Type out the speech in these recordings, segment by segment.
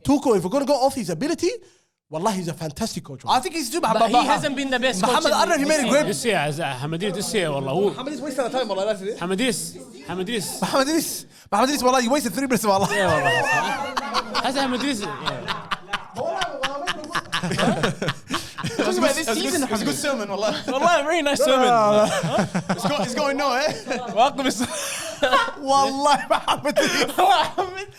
Tuchel, if we're going to go off his ability, wallah, he's a fantastic coach. I think he's too. But he hasn't been the best coach. Mohamed, I don't know if he made a great. this year حمديس this year والله هو Mohamed is wasting time, wallah. That's it. حمديس Mohamed Idris, wallah, you wasted 3 minutes, wallah. ايه والله هذا حمديس Talking about this season, It's a good sermon, wallah. والله very nice sermon. It's going nowhere. Welcome. Wallah, Mohamed Idris.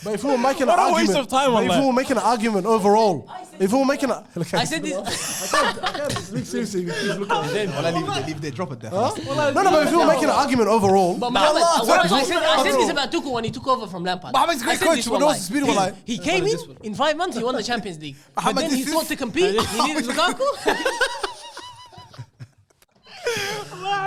But if we were making an What a argument, waste of time, but if wallah. we were making an argument overall, if we were making a... I said this. I can't speak seriously. Please look at me. Wallah, leave it there, drop it there. No, but if we were making an argument overall... But Mohamed, I said this about Tuchel when he took over from Lampard. Mohamed's a great I said coach, this, but no wallahi. speed, wallahi. He came in 5 months, he won the Champions League. But Mohamed, then he this thought is- to compete, he needed Lukaku.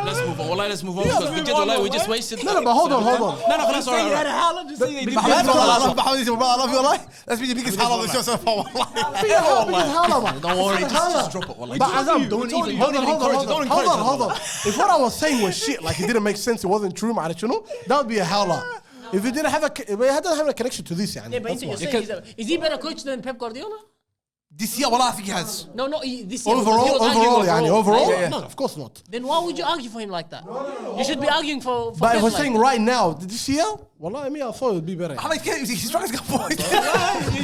Let's move on. Wallah, let's move on because we did wallah, we just wasted. No, but hold on. No, خلاص He had alright. a Haaland, just saying he Mohamed, didn't- Mohamed Idris, I love you, wallah. That's been the biggest halal of the show so far, wallah. Don't worry, just drop it. Wallah. But Azam, Don't even hold encourage it. on. If what I was saying was shit, like it didn't make sense, it wasn't true, that would be a howler. If it didn't have a connection to this, Yeah, but that's you're why. saying is he better coach than Pep Guardiola? This year, wallah, I think he has. No, this year. Overall, Overall. yeah. No, of course not. Then why would you argue for him like that? You should be arguing for But if Pep we're like saying that. right now, this year, wallah, I mean, I thought it would be better. Mohamed, he's struggling to get points.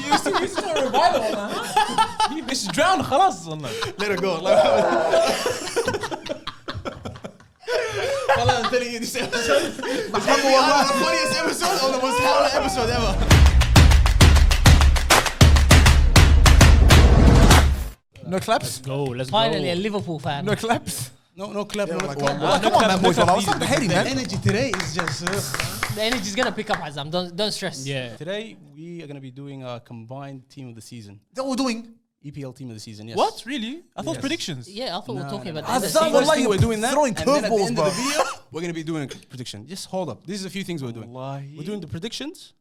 You still a revival, man. He's drowned. خلاص. Let her go. Wallah, I'm telling you, this episode is the funniest episode or the most howler episode ever. No claps? let's Finally, a go Liverpool fan. No claps? No clap. No, like, Wallah, come on, man, boys. Wallah, what's up the heading, man? Energy today is just. The energy is gonna pick up, Azam. Don't stress. yeah Today we are going to be doing our combined team of the season. That's what we're doing. EPL team of the season. Yes. What? Really? I thought Yes. predictions. Yeah, I thought we were talking about Azam, the same. wallah, First thing you we're doing that, throwing and then at the curveballs, end bro. of the video, we're going to be doing a prediction. Just hold up. This is a few things we're doing. Wallahi. We're doing the predictions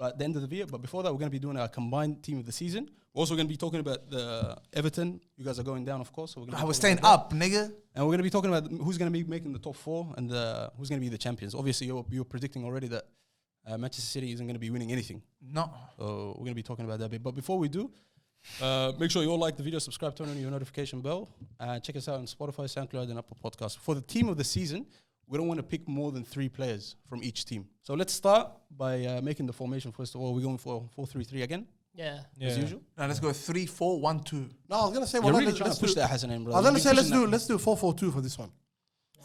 at the end of the video, but before that, we're going to be doing our combined team of the season. We're also going to be talking about the Everton. You guys are going down, of course. So we're We're staying up, nigga. And we're going to be talking about who's going to be making the top 4 and who's going to be the champions. Obviously, you're predicting already that Manchester City isn't going to be winning anything. No. So we're going to be talking about that a bit. But before we do, make sure you all like the video, subscribe, turn on your notification bell, and check us out on Spotify, SoundCloud, and Apple Podcasts. For the team of the season, we don't want to pick more than 3 players from each team. So let's start by making the formation first of all. We're going for 4-3-3 again, Yeah. as usual. Now let's go 3-4-1-2. No, I was gonna say, You're wallah, really trying let's to push do. that, Hassan, I was gonna say let's do 4-4-2 for this one.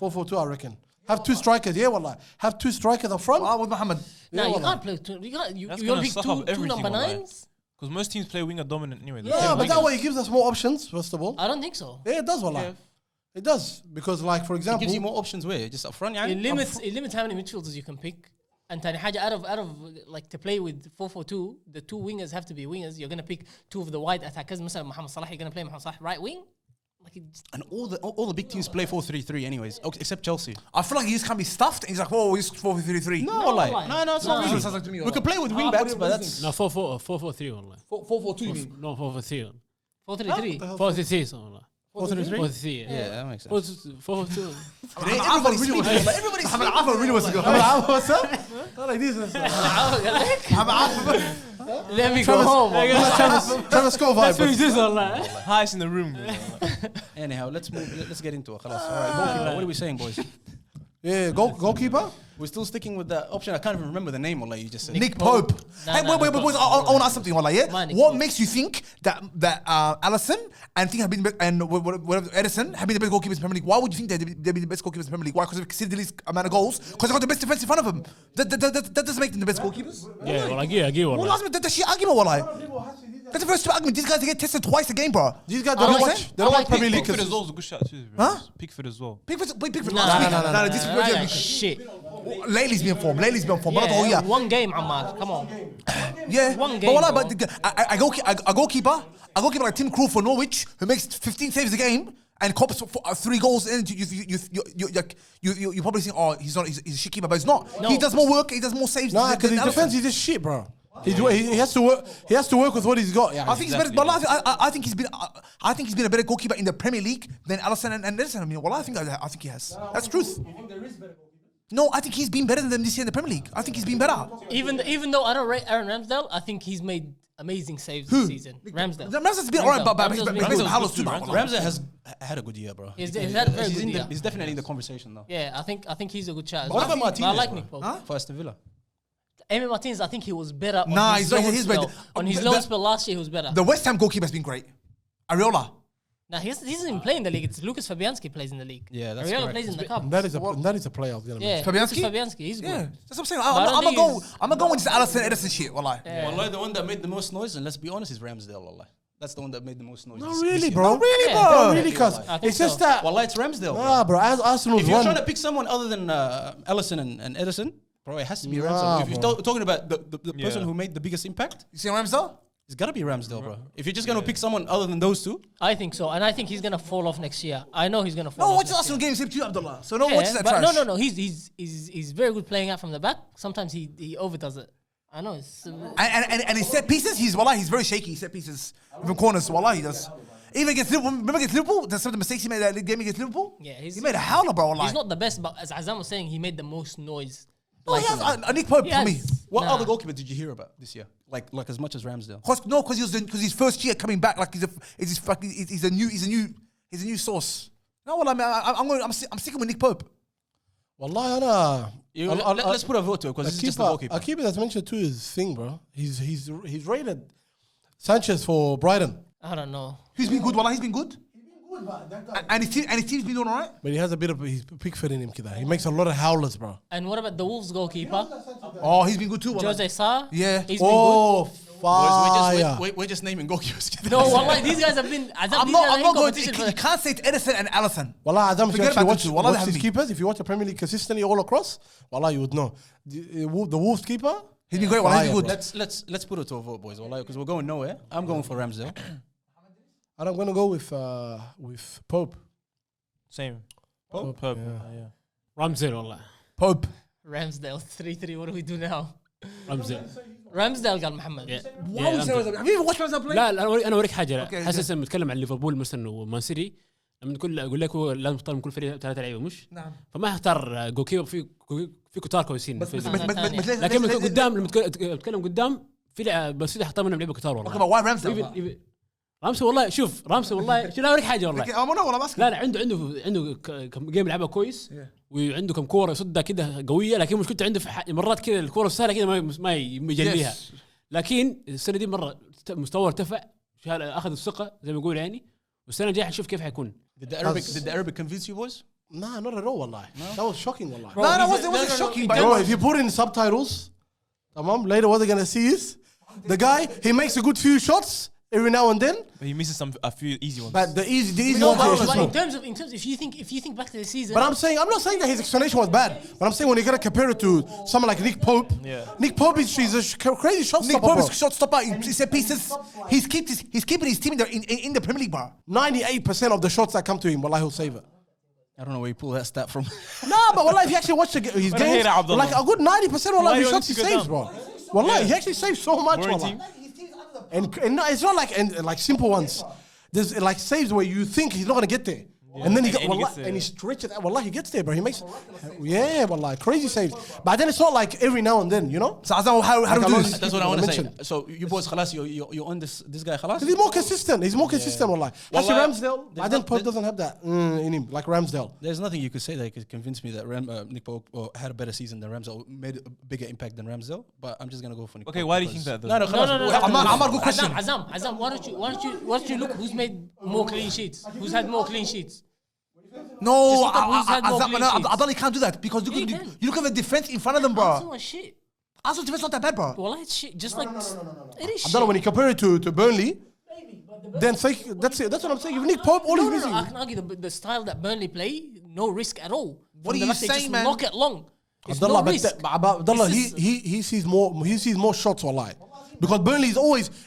4-4-2, I reckon. Have 2 strikers, yeah, wallah. Have 2 strikers up front. With Mohamed. No, Yeah, you wallah. can't play two. You That's you're gonna gonna pick suck two up everything, number wallahi. 9s. Because most teams play winger dominant anyway. They Yeah, play but that wingers. way it gives us more options, first of all. I don't think so. Yeah, it does, wallah. It does. Because, like, for It example... gives you more options where? Just up front, yeah? It limits how many midfielders you can pick. And tani حاجة out of like to play with 4-4-2, the 2 wingers have to be wingers. You're gonna pick 2 of the wide attackers. مثلا Mohamed Salah, you're gonna play Mohamed Salah right wing. Like And all the big teams play 4-3-3 anyways, except Chelsea. I feel like he just can't be stuffed. And he's like, oh, he's 4-3-3. No, wallahi. no, it's not No. really. Sounds like to me. We could play with wing backs, but that's... no 4-4-3 والله 4-4-2, you mean? no 4-4-3 4-3-3. 4-3 والله 4-3-3? 4-3 Yeah, that makes sense. 4-4-2 Everybody's speaking. Everybody's Mohamed Alpha really wants to go. What's up? I like this. Let me go home. Travis Scott vibe. Highest in the room. Anyhow, let's get into it. خلاص. All right, goalkeeper. What are we saying, boys? Yeah, goalkeeper? We're still sticking with that option. I can't even remember the name, like you just said. Nick Pope. No, Hey, no, wait, no, boys. no, I no, want to ask something, Wallah, yeah? Mine, Nick What Pope. makes you think that Alisson and whatever Edison have been the best goalkeepers in the Premier League? Why would you think they'd be the best goalkeepers in the Premier League? Why? Because they've conceded the least amount of goals. Because they got the best defense in front of them. That doesn't make them the best goalkeepers. yeah well I agree Well, والله that's shit argument, Wallah. That's the first argument. These guys they get tested twice a game, bro. These guys, I they don't like watch. They don't watch Premier League. Pickford as well is a good shot too. Huh? Pickford as well. Pickford No, last week. This no, week, shit. Lately's been form. But not the whole year. One game, Ammar. Come on. Yeah, One but game, Wallah, bro. but a goalkeeper like Tim Krul for Norwich, who makes 15 saves a game and cops 3 goals, and you probably think, oh, he's a shit keeper, but he's not. No. He does more work. He does more saves. Nah, because than his defense is just shit, bro. He has to work. He has to work with what he's got. Yeah, I think he's better. But I think he's been. I think he's been a better goalkeeper in the Premier League than Alisson and Edison. I mean, well, I think he has. That's the truth. No, I think he's been better than them this year in the Premier League. I think he's been better. Even though I don't rate Aaron Ramsdale, I think he's made amazing saves this season. Ramsdale. Ramsdale's been alright, but he's Ramsdale's been been howlers too, good. bro. Ramsey has had a good year, bro. He's had a very good year. He's definitely in the conversation though. Yeah, I think he's a good chat. as What well. about But I Martinez? like bro? Nick Pope. Huh? For Aston Villa. Amy Martinez, I think he was better. On Nah, his he's loan he's spell. better. On his loan spell last year, he was better. The West Ham goalkeeper's been great. Areola. Now he doesn't even play in the league. It's Lucas Fabianski plays in the league. Yeah, that's Areola correct. plays in the cup. That is a player I was gonna Yeah, mention. Lucas Fabianski? Fabianski, he's good. Yeah, that's what I'm saying. But I don't I'm think gonna go with this Alisson Edison shit. Wallahi. Wallahi, the one that made the most noise, and let's be honest, is Ramsdale. Wallahi. That's the one that made the most noise. Not this really, year. bro. Not really, Yeah. bro. Not really, cuz I think it's just so. that. Wallahi, it's Ramsdale. bro. Nah, bro. As Arsenal's If you're one. trying to pick someone other than Ellison and Edison, bro, it has to be Nah, Ramsdale. If you're bro. talking about the person Yeah. who made the biggest impact, You see Ramsdale? it's gotta be Ramsdale, bro. If you're just gonna pick someone other than those two, I think so, and I think he's gonna fall off next year. I know he's gonna fall No, off. watch the next Arsenal year. game, same too, Abdullah. So no, Yeah, watch that but trash. no. He's very good playing out from the back. Sometimes he overdoes it. I know it's. And his set pieces, he's very shaky. Set pieces, even corners, wallahi, he does. Even against Liverpool, remember against Liverpool, there's some of the mistakes he made that game against Liverpool. Yeah, he made a howler, bro. Wallahi. He's not the best, but as Azam was saying, he made the most noise. No, he has Nick Pope He for me. has- what Nah. other goalkeeper did you hear about this year? Like as much as Ramsdale. Because his first year coming back, like he's a new source. No, well, I'm sticking with Nick Pope. Wallahi, ana. Let's put a vote to it because it's just the goalkeeper. A keeper that's mentioned too is thing, bro. He's rated Sanchez for Brighton, I don't know. He's been good, Wallah, he's been good. And his team's been doing alright. but he has a bit of his Pickford in him, kida. He makes a lot of howlers, bro. And what about the Wolves goalkeeper, Oh, he's been good too, Wallah. Jose Sa? Yeah. He's been Oh, Boys, fire! we're just naming goalkeepers. good. No, wallahi, these guys have been. I'm not going to. You can't say it's Edison and Alisson. Wallah, Adam, if you Forget actually about watch, the two. Wallah, they watch have his me. keepers, if you watch the Premier League consistently all across, wallah, you would know. The Wolves keeper, He's been great, Wallah, he's Fire, been good. bro. Let's put it to a vote, boys. Because we're going nowhere. I'm going for Ramsdale. and I'm gonna go with Pope. Same. Pope, Pope. yeah. Yeah. رمزيل والله Pope. Ramsdale 3-3. What do we do now? رمزيل Ramsdale قال محمد. Why would you say Ramsdale? Have you ever watched Ramsdale play? لا انا اوريك حاجه أوكي، حاسس لما نتكلم عن ليفربول مثلا ومان سيتي لما تقول اقول لك هو لازم تختار من كل فريق ثلاثه لعيبه مش نعم. فما اختار جول كيبر في كتار كويسين بس في بس الفريق. بس لكن لما قدام لما تتكلم قدام في مان سيتي حطوا منهم لعيبه كتار اوكي والله why Ramsdale? رامسي والله شوف رامسي والله شو لا اوريك حاجه والله انا والله ماسك. لا عنده كم جيم يلعبها كويس وعنده كم كوره يصدها كده قويه لكن مشكلته عنده في مرات كده الكوره السهله كده ما يجليها لكن السنه دي مره مستوى ارتفع اخذ الثقه زي ما يقول يعني والسنه الجايه حنشوف كيف حيكون. Did the Arabic convince you, boys? Nah, not at all, wallah. That was shocking, wallah. No, it wasn't shocking, but Bro, if you put in subtitles, later what they're gonna see is the guy, he makes a good few shots every now and then, But he misses a few easy ones. but the easy No, ones are but just in wrong. terms of if you think back to the season. But I'm not saying that his explanation was bad. But I'm saying when you're gonna compare it to someone like Nick Pope, Yeah. Nick Pope is a crazy shot Nick stopper, Pope bro. is shot stopper. He set pieces. He's keeping his team in the Premier League, bro. 98% of the shots that come to him, wallah, he'll save it. I don't know where you pull that stat from. Nah, but wallah, if you actually watch his But I games, hear that, Abdullah. like a good 90% wallah, Why of his do you shots he want to go saves, down? bro. Wallah, he actually saves so much, Boring wallah. team. And no, it's not like simple ones. There's like saves where you think he's not gonna get there. And then he got, And he wallah, gets there. and he stretches. Wallah, he gets there, bro. He makes, yeah, wallah, crazy saves. But then it's not like every now and then, you know. So Azam, how do we do this? That's what I want to say. mentioned. So you boys, khalas, you're on this guy, khalas? He's more consistent. He's more consistent, wallah. Actually, Wallah, Ramsdale, I there's think not- Pope doesn't have that in him, like Ramsdale. There's nothing you could say that could convince me that Nick Pope had a better season than Ramsdale, made a bigger impact than Ramsdale. But I'm just gonna go for Nick. Okay, Pope why do you because- think that, though? No, No. Amar, good question. Azam, why don't you look who's made more clean sheets? Who's had more clean sheets? No, Just look at who's had more clean sheets. Adali can't do that because Yeah, he can. you look at the defense in front of them, bro. Arsenal is shit. Arsenal's defense not that bad, bro. Well, it's shit. Just like it is I don't know, shit. when you compare it to Burnley, then say, that's it. That's what I'm saying. If Nick Pope, all he's missing. I can argue the style that Burnley play, no risk at all. What From are the you back, they saying, just man? Knock it long. It's Abdullah, no risk. but Abdullah, This is- he sees more shots, wallahi. Because Burnley is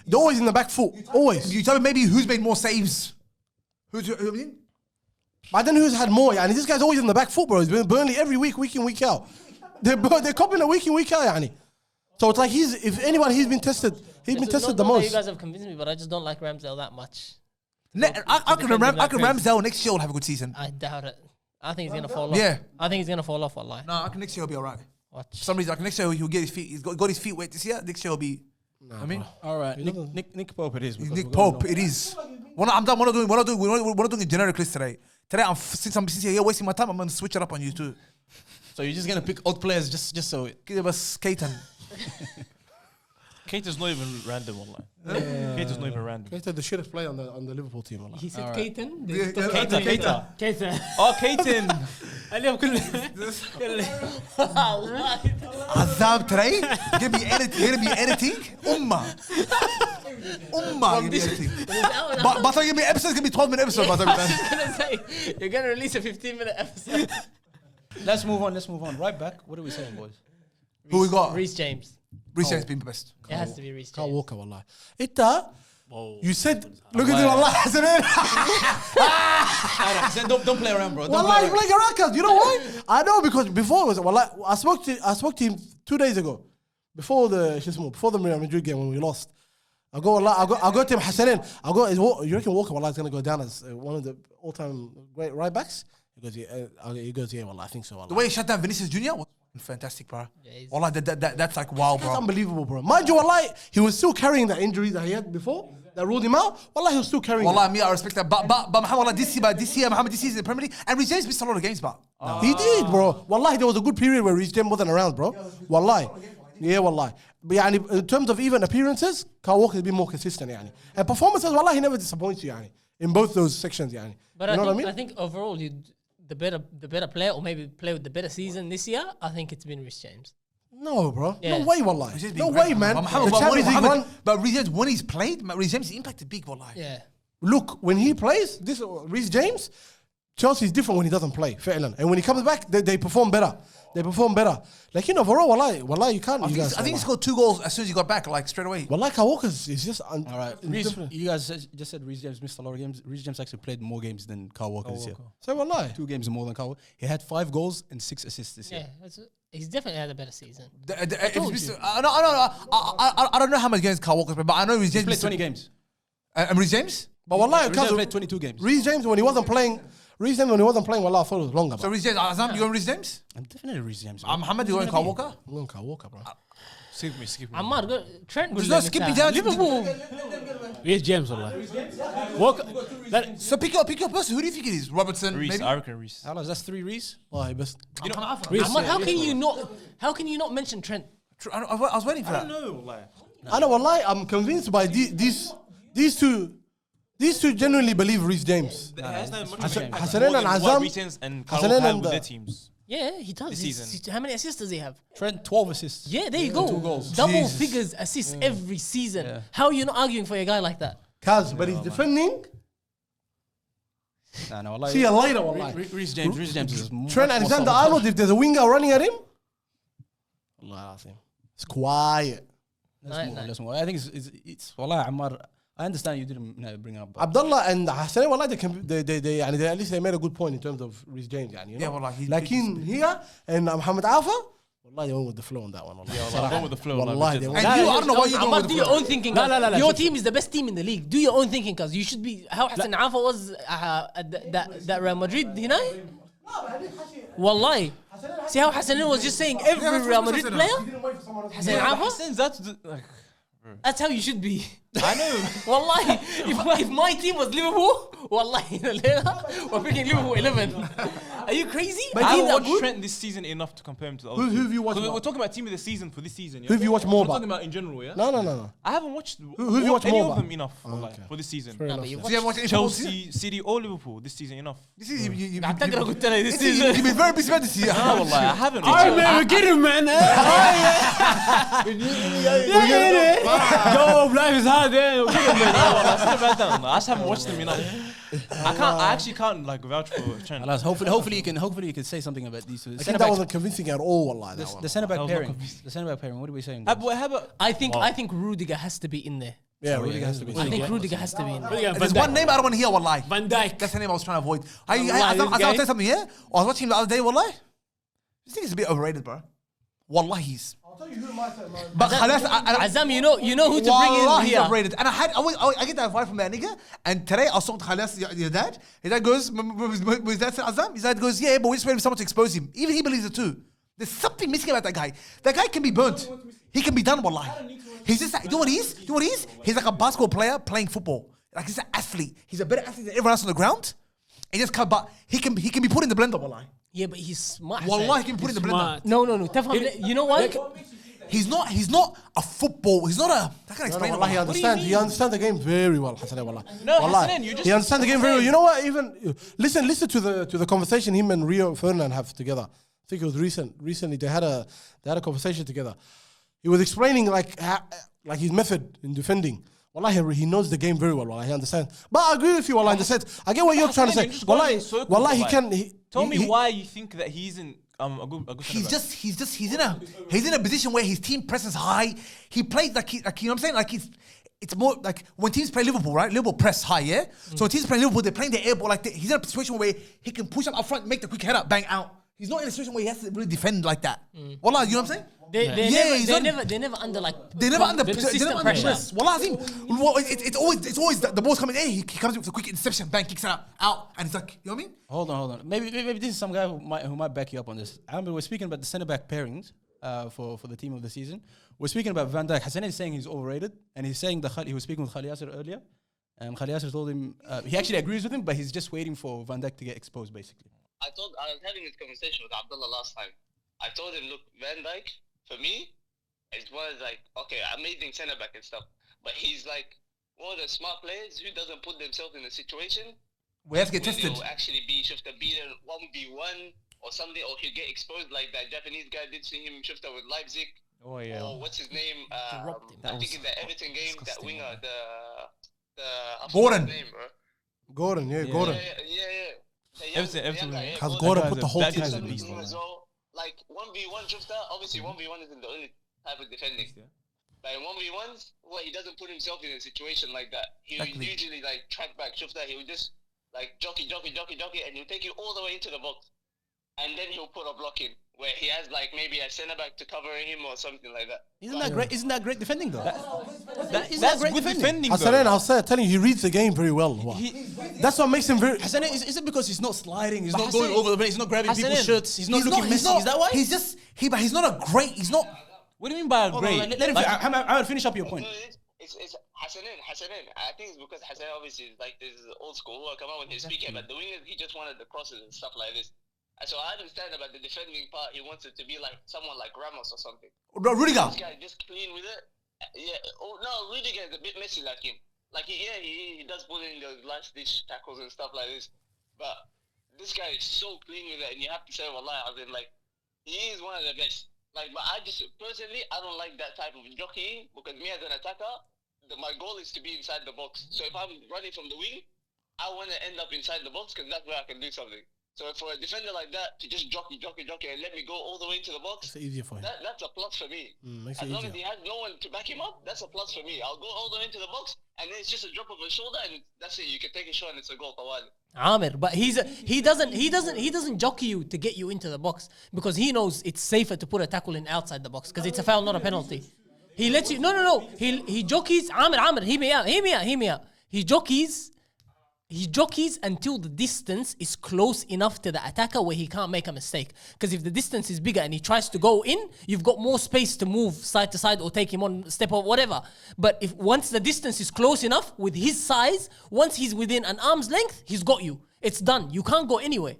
they're always in the back foot, always. You tell me maybe who's made more saves? Who I mean? But then who's had more? Yani this guy's always in the back foot, bro. He's been Burnley every week in, week out. They're copying a week in, week out, yani. So it's like if anyone he's been tested the You most. guys have convinced me, but I just don't like Ramsdale that much. I can Ramsdale next year will have a good season. I doubt it. I think he's gonna fall off. Yeah. I think he's gonna fall off. Wallahi. No, I can next year will be alright. Watch. For some reason, I can next year he'll get his feet. He's got his feet wet this year. Next year will be. I mean, All right, Nick Pope it is. because Nick we're going Pope, on. it is. I'm done. We're not doing a generic list today. Today, since I'm here wasting my time, I'm gonna switch it up on you too. So you're just gonna pick old players just so it. Give us Keita. Keita's not even random online. Keita's not even random. Keita the shittest player on the Liverpool team. والله. He said Alright. Keita. Keita. Keita. Oh, Keitan. اليوم كله Azam today, gonna be editing. Umma. Gonna be editing. But gonna be episodes, gonna be 12-minute episodes. I was gonna say you're gonna release a 15-minute episode. Let's move on. Right back. What are we saying, boys? Who we got? Reece James. Reece James been the best. It has to be Reece Kyle James. Walker والله. انت you said look at it والله حسنين. Don't play around, bro. والله he's playing around cuz you know why? I know because before it was والله I spoke to him 2 days ago before the Real Madrid game when we lost. I go to him حسنين. You reckon Walker والله is going to go down as one of the all-time great right backs? He goes yeah والله I think so والله. The way he shut down Vinicius Jr. was fantastic, bro. Yeah, he's- Wallah, that's like wow, That's bro. unbelievable, bro. Mind you, wallahi, he was still carrying that injury that he had before that ruled him out. Wallahi, he was still carrying Wallah, me, I respect that. But Muhammad, wallah, this year, Muhammad, this season, the Premier League, and Reece James missed a lot of games, but. it. He did, bro. Wallahi, there was a good period where Reece James wasn't around, bro. Wallahi. Yeah, wallahi. But يعني, in terms of even appearances, Kyle Walker has been more consistent. يعني. And performances, wallahi, he never disappoints you. يعني, in both those sections. يعني. But You know what I I mean? think overall, the better player, or maybe play with the better season this year, I think it's been Reece James. No, bro. Yeah. No way, wallahi. Reece James No been way, great, man. But The Muhammad, Champions League run. but Reece James, when he's played, Reece James, he impacted big, wallah. Yeah. Look, when he plays, this Reece James, Chelsea's different when he doesn't play, فعلا. And when he comes back, they perform better. Like, you know, overall, wallahi, you can't. I think he scored 2 goals as soon as he got back, like straight away. Wallahi, Kyle Walker is just. All right, you guys just said Reece James missed a lot of games. Reece James actually played more games than Kyle Walker this year. So, wallahi. 2 games more than Kyle Walker. He had 5 goals and 6 assists this year. Yeah. He's definitely had a better season. I don't know how much games Kyle Walker's played, but I know Reece He James played 20 games. And Reece James? But wallahi, Reece James cuz played 22 games. Reece James when he wasn't playing, wallahi, I thought it was longer. So Bro. Reece James, Azam, you going Reece James? I'm definitely Reece James. bro. Muhammad, you going Kyle Walker? I'm going Kyle Walker, bro. Skip me. Ammar, go, Trent. There's no skipping down. Liverpool. Reece James والله. Walker. that- So pick your person. Who do you think it is? Robertson, Reece, maybe? I reckon Reece. Hello, that's 3 Reece. Wallahi, best. Reece, Ammar, how can you not mention Trent? I was waiting for that. No, like. I know, wallahi, I'm convinced by these two. These two genuinely believe Reece James. Hassanin and Azam- Reece James and Kyle Hassanin Walker had and with the- their teams. Yeah, he does. This season. How many assists does he have? Trent 12 assists. Yeah, there you go. 2 goals. Double Jesus. figures assists every season. Yeah. How are you not arguing for a guy like that? Kaz, but he's defending. Nah, wallahi. See you later, wallahi. Reece James is Trent Alexander-Arnold, if there's a winger running at him, wallahi, it's quiet. Let's move on. I think it's wallahi, Ammar. I understand you didn't bring it up. but- Abdullah and Hassan, wallahi, they at least they made a good point in terms of Reece James. يعني, you know? Yeah, wallahi, he's- Lakin here and Muhammad Alpha, wallahi, they went with the flow on that one. Wallahi, Wallahi, went with the flow, like, Wallahi, legit. they And went. you, I don't know why you're Ammar, going do with your the own thinking. لا، لا، لا، لا، Your شوف. team is the best team in the league. Do your own thinking, cause you should be. How Hassan Alpha was that Real Madrid, you know? Wallahi. See how Hassan was just saying every Real Madrid player? Hassan Alpha? Since that's like. That's how you should be. I know. Wallahi, if my team was Liverpool, wallahi, we're picking Liverpool 11. Are you crazy? But A I team haven't that watched good? Trent this season enough to compare him to the other. Who have you watched We're more? talking about team of the season for this season. Yeah? Who have you watched more We're about? talking about in general, yeah. No. I haven't watched who have you watched any more of about? them enough like, for this season. Fair No, enough, but you yeah. So you haven't watched any football season? Chelsea, City, or Liverpool this season enough. This is you. أعتقد قلت لك this You've season. been very busy about this year. Ah, والله, I haven't. Alright, man, we get him, man. Yo, life is hard, man. We get him, man. I just haven't watched them enough. I actually can't like vouch for Trent. Alas, hopefully you can say something about these two. I think that wasn't convincing at all, wallahi. That one. The centre back That was not pairing. convincing. The centre back pairing. What are we saying? How guys? about I think Rudiger has to be in there. Yeah, Rudiger has to be. I think Rudiger has to be in there. Rudiger, There's Van one Dijk. name I don't want to hear, wallahi. Van Dijk. That's the name I was trying to avoid. Wallahi, I'll this tell guy- you something, yeah? I was watching him the other day, wallahi. This thing is a bit overrated, bro. Wallahi, he's. I'll tell you who my But Khalas, Azam, you know who to bring in Wallahi, he's here. overrated. And I get that vibe from that nigga. And today I saw Khalas, your dad. His dad goes, his dad said Azam. His dad goes, yeah, but we're just waiting for someone to expose him. Even he believes it too. There's something missing about that guy. That guy can be burnt. He can be done, wallahi. He's just like, you know what he is? You know what he is? He's like a basketball player playing football. Like he's an athlete. He's a better athlete than everyone else on the ground. And just can't, but he can be put in the blender, wallahi. Yeah, but he's smart. Wallahi, he can be put in the blender. Smart. No. تفهم. You know why? He's not a football. He's not a. I can't explain. Wallah, he it. understands. He understands the game very well, Hassanin. Wallah. No, Wallah. Hassanin, you just- He understands the game very well. You know what? Even listen to the conversation him and Rio Ferdinand have together. I think it was recently they had a conversation together. He was explaining like his method in defending. Wallah, he knows the game very well. Wallah, he understands. But I agree with you. Wallah, in the sense, I get what you're trying to Hassanin, say. you're just going in circles, Wallah, he like. can. Tell me he- why you think that he isn't a good He's in a position where his team presses high. He plays like you know what I'm saying? Like it's more like when teams play Liverpool, right? Liverpool press high, yeah? So when teams play Liverpool, they're playing the air ball like he's in a situation where he can push up front, make the quick header, bang out. He's not in a situation where he has to really defend like that. Wallah, you know what I'm saying? They never under like. They never under persistent pressure. pressure. Wallah, Azim, it's always the ball's coming in. He comes in with a quick interception, bang, kicks it out, and it's like, you know what I mean? Hold on. Maybe this is some guy who might back you up on this. I remember we're speaking about the centre back pairings for the team of the season. We're speaking about Van Dijk. Hassan is saying he's overrated, and he's saying he was speaking with Khali Yasser earlier, and Khali Yasser told him he actually agrees with him, but he's just waiting for Van Dijk to get exposed, basically. I was having this conversation with Abdullah last time. I told him, look, Van Dijk, for me, is one of like, okay, amazing centre back and stuff, but he's like one of the smart players who doesn't put themselves in a situation We have to get where tested. they'll actually be Shifta beaten 1v1 or something, or he'll get exposed like that Japanese guy did see him Shifta with Leipzig. Oh yeah. Or what's his name? I think in the Everton game, that winger, I forgot Gordon. his name, bro. Gordon, Gordon. Yeah. Everton. Has Gordon put the whole that team guy's in a the beast, league. man. Like 1v1 Shifta, obviously 1v1 isn't the only type of defending. But in 1v1s, well, he doesn't put himself in a situation like that. He will usually like track back Shifta. He will just like jockey, and he'll take you all the way into the box. And then he'll put a block in where he has like maybe a centre back to cover him or something like that. Isn't that great? Isn't that great defending though? That's good defending. Hassanin, I'm telling you, he reads the game very well. Wow. That's what makes him very. Hassan, is it because he's not sliding? He's But not going Hassan- over the place. He's not grabbing people's Hassan- shirts. He's not looking messy. Is that why? He's just but he's not a great. He's not. What do you mean by Hold on, great? let him. I will finish up your point. No, it's Hassanin. I think it's because Hassanin obviously is like this old school who come out when he's speaking, but the wingers, he just wanted the crosses and stuff like this. And so I understand about the defending part. He wants it to be like someone like Ramos or something. Rudiger. This guy just clean with it. Yeah. Oh no, Rudiger is a bit messy like him. Like he does put in those last ditch tackles and stuff like this. But this guy is so clean with it, and you have to say, Wallah, I mean, like he is one of the best. Like, but I just personally, I don't like that type of jockeying because me as an attacker, my goal is to be inside the box. So if I'm running from the wing, I want to end up inside the box because that's where I can do something. So for a defender like that to just jockey and let me go all the way into the box, It's easier for him. that's a plus for me. Makes As it long as easier. he has no one to back him up, that's a plus for me. I'll go all the way into the box, and then it's just a drop of a shoulder, and that's it. You can take a shot, and it's a goal for one. Amir, but he doesn't jockey you to get you into the box because he knows it's safer to put a tackle in outside the box because it's a foul, not a penalty. He lets you. No. He jockeys. Amir, hear me out. He jockeys until the distance is close enough to the attacker where he can't make a mistake. Because if the distance is bigger and he tries to go in, you've got more space to move side to side or take him on step or whatever. But if once the distance is close enough with his size, once he's within an arm's length, he's got you. It's done. You can't go anywhere.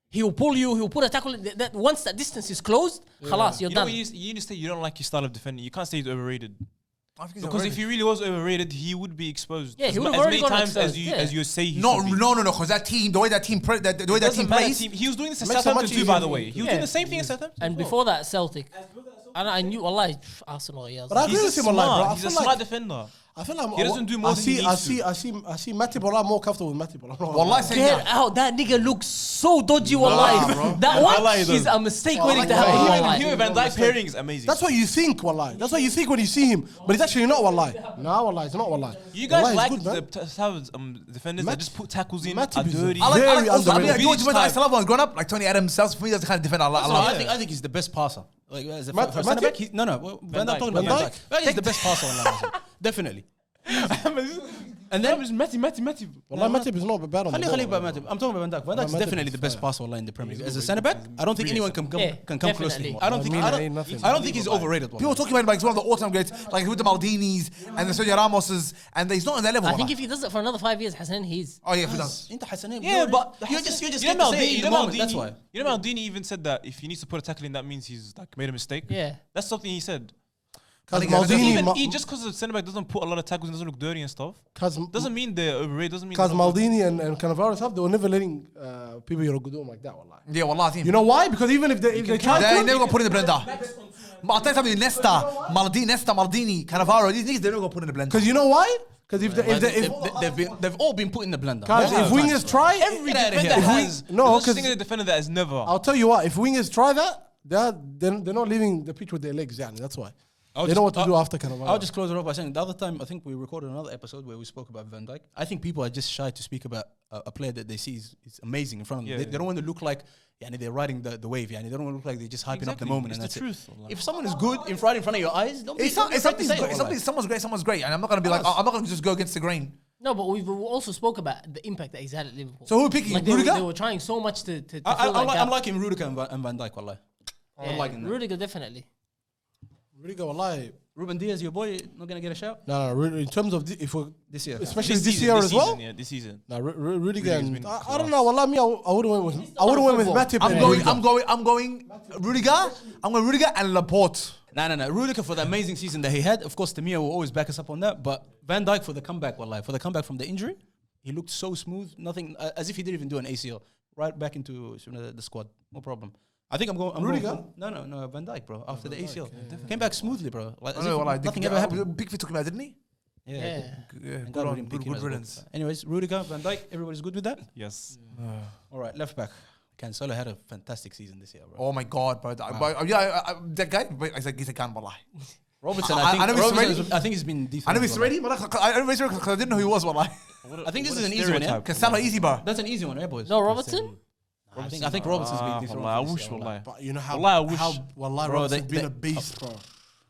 He'll pull you. He'll put a tackle. Once that distance is closed, khalas, you're You know done. what you need to say you don't like his style of defending. You can't say he's overrated. I think he's Because if overrated. he really was overrated, he would be exposed. Yeah, he as, would have as already many gone times upstairs, as you say he No, should be. no, because that team, the way that team Doesn't matter, plays. team. He was doing this at Makes it Southampton much too, easier by the for way. you. He was Yeah. doing the same thing at Southampton. And before that, Celtic. And I knew, wallahi, Arsenal, yeah. But I agree with him on that, bro. I He's a feel smart like defender. I feel like He doesn't do more I than he see, needs to. I see Matip Wallah more comfortable with Matip Wallah. Wallahi, say Get that. out. That nigga looks so dodgy, wallahi. That one is a mistake waiting to happen, wallahi. Him and Van Dijk pairing is amazing. That's what you think, Wallahi. That's what you think when you see him. But it's actually not, Wallahi. Nah, Wallahi, it's not, Wallahi. You guys Wallahi, like it's good, man. the defenders that just put tackles in, Matip are is a- dirty. I like Very also, I mean, underrated. like, Vintage I type. still love one growing up, like Tony Adams. For me, that's the kind of defender I like. No, I think he's the best passer. Like as a Matip? centre back, Van Dijk talking about Van Van Dijk? Dijk. He's the best passer on that. Definitely. And then then Matip. والله Matip is not bad on the خليك ball. بقى Matip. I'm talking about Van Dijk. Van Dijk is Matip definitely is the best fine. passer line in the Premier League. As a centre back, I don't think anyone can come close to him. definitely. I don't think ain't nothing. I don't think he's overrated. People talking about him like he's one of the all-time greats, like with the Maldinis and the Sergio Ramoses, and he's not on that level. I think if he does it for another 5 years, Hassan, he's. oh yeah, if he does. انت حسنين. Yeah, but you're just you scared know to say it in the moment. That's why. You know Maldini even said that if he needs to put a tackle in, that means he's like made a mistake. Yeah. That's something he said. Because I think Maldini, Even he, just because the centre back doesn't put a lot of tackles and doesn't look dirty and stuff, doesn't mean they're overrated. Doesn't mean because they're not good. Maldini and Cannavaro stuff, they were never letting people يرقدوهم like that. والله. Yeah, wallah, I think. You know why? Because even if they try They to, never gonna put in the blender. But I'll tell you something, Nesta, Maldini, Cannavaro, these niggas, they're never gonna put in the blender. because you know why? Because if They've all been put in the blender. guys, if wingers try, Every Get outta defender here. has No, no 'cause- single defender that has never. I'll tell you what. If wingers try that, they're not leaving the pitch with their legs. Yeah, that's why. They know what to do after Cannavaro. I'll just close it off by saying the other time I think we recorded another episode where we spoke about Van Dijk. I think people are just shy to speak about a player that they see is amazing in front of them. Yeah. They don't want to look like they're riding the wave. They don't want to look like they're just hyping up the moment. It's And the that's truth. it. If someone is good in front of your eyes, don't be It's don't be afraid to say it, something, someone's great, and I'm not gonna be like, I'm not gonna just go against the grain. No, but we've also spoke about the impact that he's had at Liverpool. So who are we picking? Like Rudiger? they were trying so much to fill that I'm gap. liking Rudiger and Van Dijk, wallah. I'm liking that. Rudiger definitely. Rudiger, wallahi. Ruben Diaz, your boy, not gonna get a shout No, in terms of if we, this year. especially this year as well. Yeah, this season. No, Rudiger. Rudiger's And, been I don't know. Wallah, me, I would have went with Matip. I'm and going Rudiger. Rudiger and Laporte. No. Rudiger for the amazing season that he had. Of course, Tamir will always back us up on that. But Van Dijk for the comeback, wallah. For the comeback from the injury, he looked so smooth. Nothing, as if he didn't even do an ACL. Right back into the squad. No problem. I think I'm going. Rudiger? No, Van Dijk, bro. After the ACL, came back smoothly, bro. Like, I as know, if well, nothing ever happened. Pickford took him out, didn't he? Yeah. Yeah, And good God on, didn't pick him good as well. riddance. Anyways, Rudiger, Van Dijk, everybody's good with that. Yes. All right, left back. Cancelo had a fantastic season this year, bro. Oh my God, bro. That guy, he's a gun, wallah. Robertson, I know he's I think he's been decent. I know as he's well. ready, but I know he's ready because I didn't know who he was, wallah. I think this is an easy one, yeah? Cancelo, easy, bro. That's an easy one, yeah, boys? No, Robertson? I think Robertson's been decent. Wallah, I wish, wallah. But you know how, Wallah, I wish. Wallah, Bro, Robertson's they- been a beast, bro.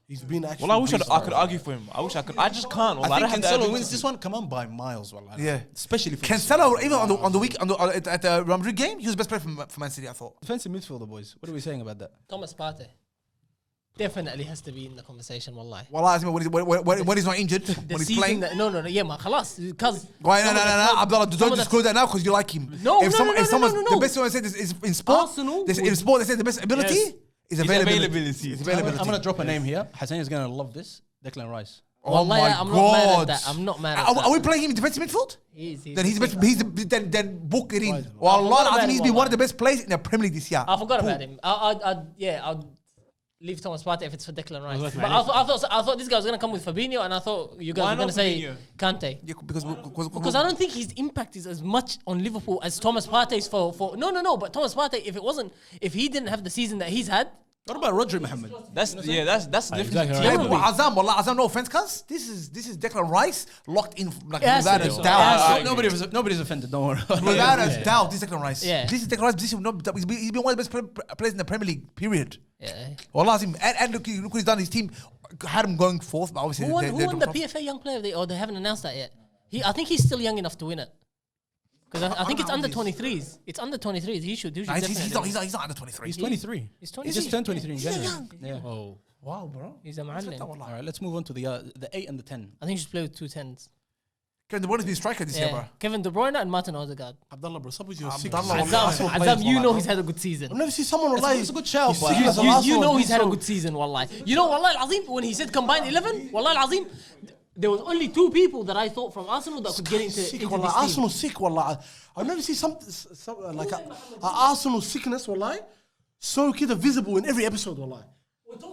He's been actually. Well, I wish beast, I could bro. argue for him. I wish I could. I just can't. Wallah. I think don't have the Cancelo ability wins to. this one. Come on, by miles, wallah. Yeah. Especially for Cancelo, even on the week at the Real Madrid game, he was the best player for Man City, I thought. defensive midfielder, boys. What are we saying about that? Thomas Partey. Definitely has to be in the conversation, wallahi. Wallah, when he's not injured, The when he's season playing. that, no, yeah, man, khalas. Because Why, no, Abdullah, don't disclose that now because you like him. No, if no, someone, no, if no, someone's no, no, the no. best one said is in sport, Arsenal in sport they say the best ability Yes. is availability. availability. It's I'm availability. gonna drop a name here. Hassan is gonna love this. Declan Rice. Oh Wallahi, my I'm not mad at God. that. I'm not mad at Are that. we playing him in defensive midfield? He's Then he's the best. He's the, then book it in. Right. Wallah, I forgot I think he's about been him, one of the best players in the Premier League this year. I forgot about him. I'd leave Thomas Partey if it's for Declan Rice. like, But I thought this guy was gonna come with Fabinho, and I thought you guys Why were gonna not say Fabinho? Kante. Yeah, Because I don't think his impact is as much on Liverpool as Thomas Partey's for no. But Thomas Partey, if he didn't have the season that he's had, What about Rodri Mohammed? That's the difference. Exactly Yeah, right. but Azam, no offense, cuz this is Declan Rice locked in like It has without to a be. doubt. Nobody's offended. Don't worry. Without a doubt, this is Declan Rice. Yeah. This is Declan Rice. He's been one of the best players in the Premier League. Period. yeah. Wallah, and look what he's done. His team had him going fourth, but obviously Who won they're the top. PFA Young Player of the Year? Or they haven't announced that yet. I think he's still young enough to win it. Because I think it's under 23s. It's under 23s. He should. Nah, definitely he's win it. not under 23. He's 23. He's He 23. just turned 23 in He's January. young. Yeah. Oh. Wow, bro. He's a معلم. All right, let's move on to the 8 and the 10. I think he should play with 2 10s. Kevin De Bruyne's been striker this year, bro. Yeah. Kevin De Bruyne and Martin Odegaard. Abdullah, bro, stop with your sick. Abdullah, Azam, you know he's had a good season. I've never seen someone like. It's a good shout, but You know he's had a good season, wallahi. You know, wallahi al-azim, when he said combined 11, wallahi al-azim, there was only 2 people that I thought from Arsenal that could get into Sick, this wallah. team. Arsenal sick, wallah. I've never seen some like a Arsenal sickness, wallah. So kida visible in every episode, wallah.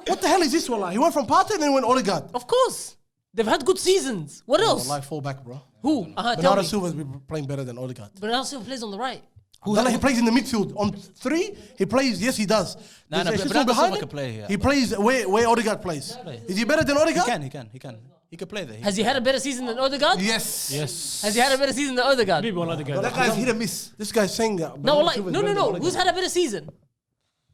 What the hell is this, wallah? He went from Partey and then went Odegaard. Of course. They've had good seasons. What else? Wallah, fall back, bro. Who? Tell Bernardo me. Silva's been playing better than Odegaard. Bernardo Silva plays on the right. Abdullah, he plays in the midfield. On 3, he plays. Yes, he does. Nah, There's a Bernardo behind Silva him. can play here. He plays where Odegaard plays. Is he better than Odegaard? He can. He can play there. Has he had a better season than Odegaard? Yes. Yes. Has he had a better season than Odegaard? Maybe one other guy. That guy's hit and miss. This guy's saying that. No, Bernardo like, Silva's no. better than Odegaard. Who's had a better season?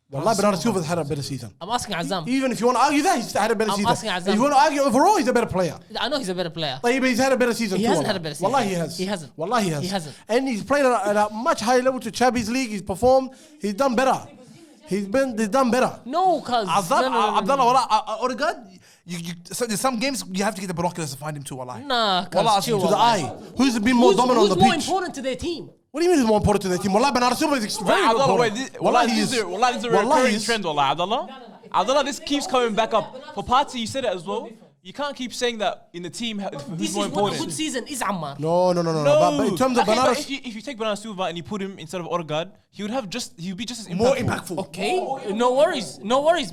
Wallahi, Bernardo Silva's had a better season. I'm asking Azam. Even if you want to argue that, he's had a better I'm season. asking Azam. If you want to argue overall, he's a better player. I know he's a better player. But he's had a better season He too. hasn't wallah. had a better season. Wallahi, he has. He hasn't. Wallahi, he has. He hasn't. And he's played at a much higher level to Champions League. He's performed. He's done better. He's done better. No, cause Abdullah, wallah, Odegaard, so there's some games you have to get the binoculars to find him too, wallahi. Nah, Wallah, cause chill, To the wallahi. eye. Who's been more dominant on Who's the more pitch? important to their team? What do you mean he's more important to the team? Wallahi, Bernardo Silva is very Abdullah, important. wait, Wallah, this is a Wallahi, he recurring is. trend, Wallah, Abdullah. Abdullah, this keeps coming back up. For Partey, you said it as well. You can't keep saying that in the team This who's is more what a important. good season is, Ammar. No. But in terms of Okay, Bernardo, but if you take Bernardo Silva and you put him instead of Odegaard, he would be just as impactful. More impactful. Okay, no worries,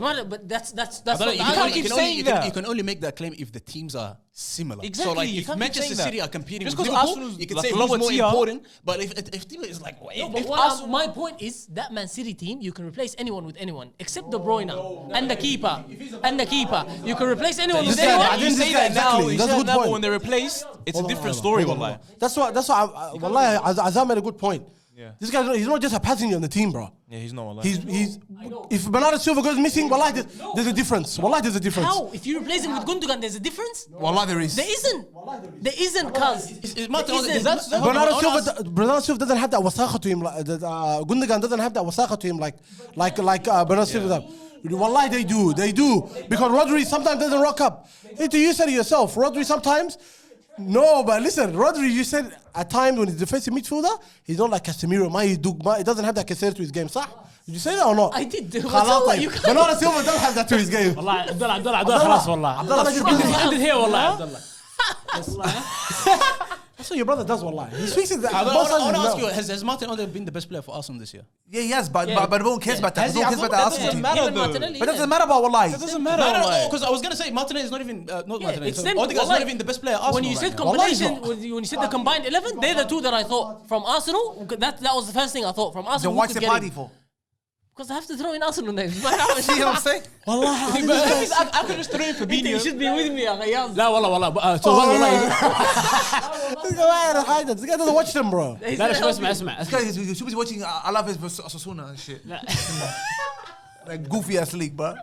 man. But that's I don't know, what you the can can't only- argument. keep you can only- saying you can- that. You can only make that claim if the teams are similar. So Exactly, like you if can't keep Manchester saying that. City are competing Just with 'cause Liverpool, Arsenal's you can like say a who's lower more tier. important. But if team is like, wait, But if what my point is that Man City team, you can replace anyone with anyone except De Bruyne and the keeper. You can replace anyone with guy- anyone. I You didn't say this that guy- now, exactly, you that's say a that good now, but point. when they're replaced, it's a different story, Wallah. That's why. Wallahi, Azam made a good point. Yeah. This guy, he's not just a passenger on the team, bro. Yeah, he's not, Wallah. He's. If Bernardo Silva goes missing, wallahi, there's a difference. Wallahi, there's a difference. How? If you replace him with Gundogan, there's a difference? Wallah, there is. There isn't, cuz. Martin, There isn't. Bernardo Silva doesn't have that wasakha to him. Gundogan doesn't have that wasakha to him like Bernardo Silva does. Wallahi, they do. Because Rodri sometimes doesn't rock up. You said it yourself. Rodri sometimes. No, but listen, Rodri, you said at times when he's defensive midfielder, he's not like Casemiro. He doesn't have that Casemiro to his game, صح? Did you say that or not? I did. خلاص طيب. Bernardo Silva doesn't have that to his game. والله عبد الله خلاص والله عدد هي والله عبد الله. That's what your brother does, wallahi. He speaks it. I want to ask you, has Martin Odegaard been the best player for Arsenal this year? Yeah, he has, but no one cares about that. Has he? No one cares about the That Arsenal doesn't team. matter, Even though. Martinelli. But it doesn't matter about Wallahi. It doesn't matter, Wallah. Because I was gonna say Martinelli is not even not Martinelli. It's So them. Odegaard's Wallahi, not even the best player at Arsenal When you right said now. combination, when you said the combined 11, they're the two that I thought from Arsenal. That was the first thing I thought from Arsenal. Then who what's could the get party him? for? Because I have to throw in Arsenal names. See what I'm saying? Wallahi, I could just throw in You Fabinho. should be with me, Ghayaz. لا والله سؤال والله this guy doesn't watch them, bro. لا لا شوف اسمع This guy is too busy watching I Love His Osasuna and shit. Like goofy ass league, bro.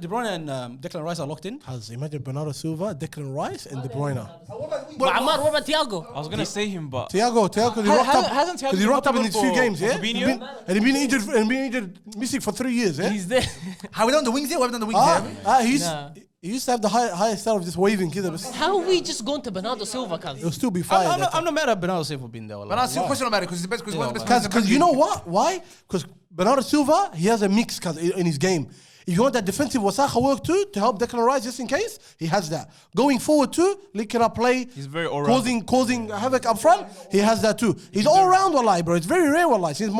De Bruyne and Declan Rice are locked in. Imagine Bernardo Silva, Declan Rice, and De Bruyne. Ammar, what about Thiago? I was gonna say him, but Thiago, because he rocked up. hasn't Thiago Because he been rocked up in notable his few for- games, for yeah. Fabinho? And he's been injured, missing for 3 years, yeah. He's there. How we done the wings here? We haven't done the wings here. Nah. He used to have the highest style of just waving kid. It How are we just going to Bernardo Silva, cuz? will still be fire. I'm not mad at Bernardo Silva being there. But I see a question about it because he's the best. Because one of the best players in the Because you Premier know what? Why? Because Bernardo Silva, he has a mix in his game. If you want that defensive wasakha work too, to help Declan Rice just in case, he has that. Going forward too, linking up play, He's very all-round. causing havoc up front, he has that too. He's all round wallahi, bro. It's very rare wallahi. Since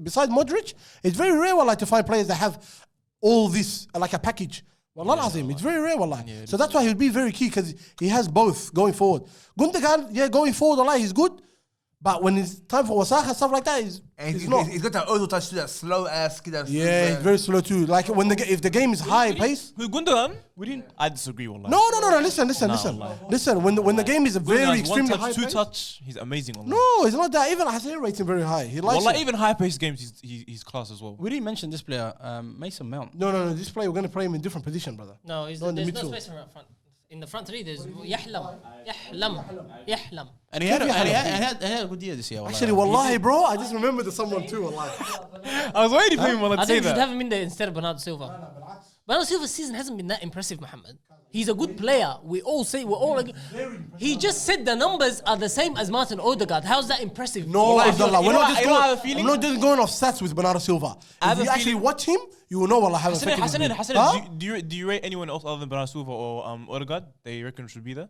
besides Modric, it's very rare wallahi to find players that have all this like a package. Wallah azim, it's very rare wallahi. So that's why he'll be very key because he has both going forward. Gundogan, yeah, going forward wallahi, he's good. But when it's time for wasakha, stuff like that, he's not. He's got that auto touch to that slow ass kid. Yeah, it's very slow too. Like when if the game is high pace. Who Gundogan? I disagree, Wallah. No. Listen. When the game is a very extremely high two pace. touch, he's amazing. Wallah. No, it's not that. Even Hassan rates him very high. He likes Wallah, it. even high-paced games, he's class as well. We didn't mention this player, Mason Mount. No. This player we're gonna play him in different position, brother. No, Not in the there's no midfield. space for front. In the front three, there's Yahlam. And he had a good year this year. Actually, wallahi, bro, I just remembered someone too. Wallahi. I was waiting for him I to say think we should that. have him in there instead of Bernardo Silva. Bernardo Silva's season hasn't been that impressive, Muhammad. He's a good player. We're all agree. He just said the numbers are the same as Martin Odegaard. How's that impressive? No, Abdullah, we're not just you know, I have a going. feeling- I'm not just going off stats with Bernardo Silva. have If you a actually feeling- watch him, you will know what I have. Hassan, do you rate anyone else other than Bernardo Silva or Odegaard that you reckon should be there?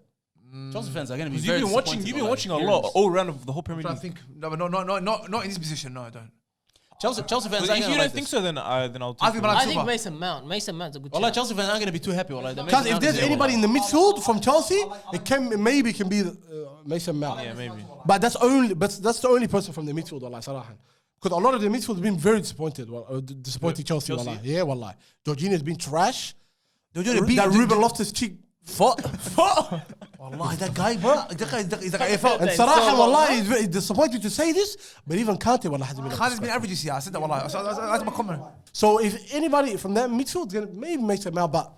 Chelsea fans are going to be Because very you've been watching a lot all around of the whole Premier I League. think no, but not in this position. No, I don't. Chelsea fans But aren't if going you to don't like think this. so, then I'll I take think him. Bernardo I think Silva. Mason Mount's a good Wallah, shout. Chelsea fans aren't going to be too happy. Because if there's anybody in the midfield from Chelsea, maybe can be Mason Mount. Yeah, maybe. But that's the only person from the midfield, wallahi, Sarahan. Because a lot of the midfield have been very disappointed. Disappointed Chelsea, wallahi. Yeah, wallahi. Jorginho's been trash. That Ruben Loftus-Cheek. What? والله that guy bro he's like AFL And صراحة والله it's disappointing to say this, but even Kante والله hasn't been. Khan's been average this year. I said that والله. That's my comment. So if anybody from that midfield is gonna maybe make some out, but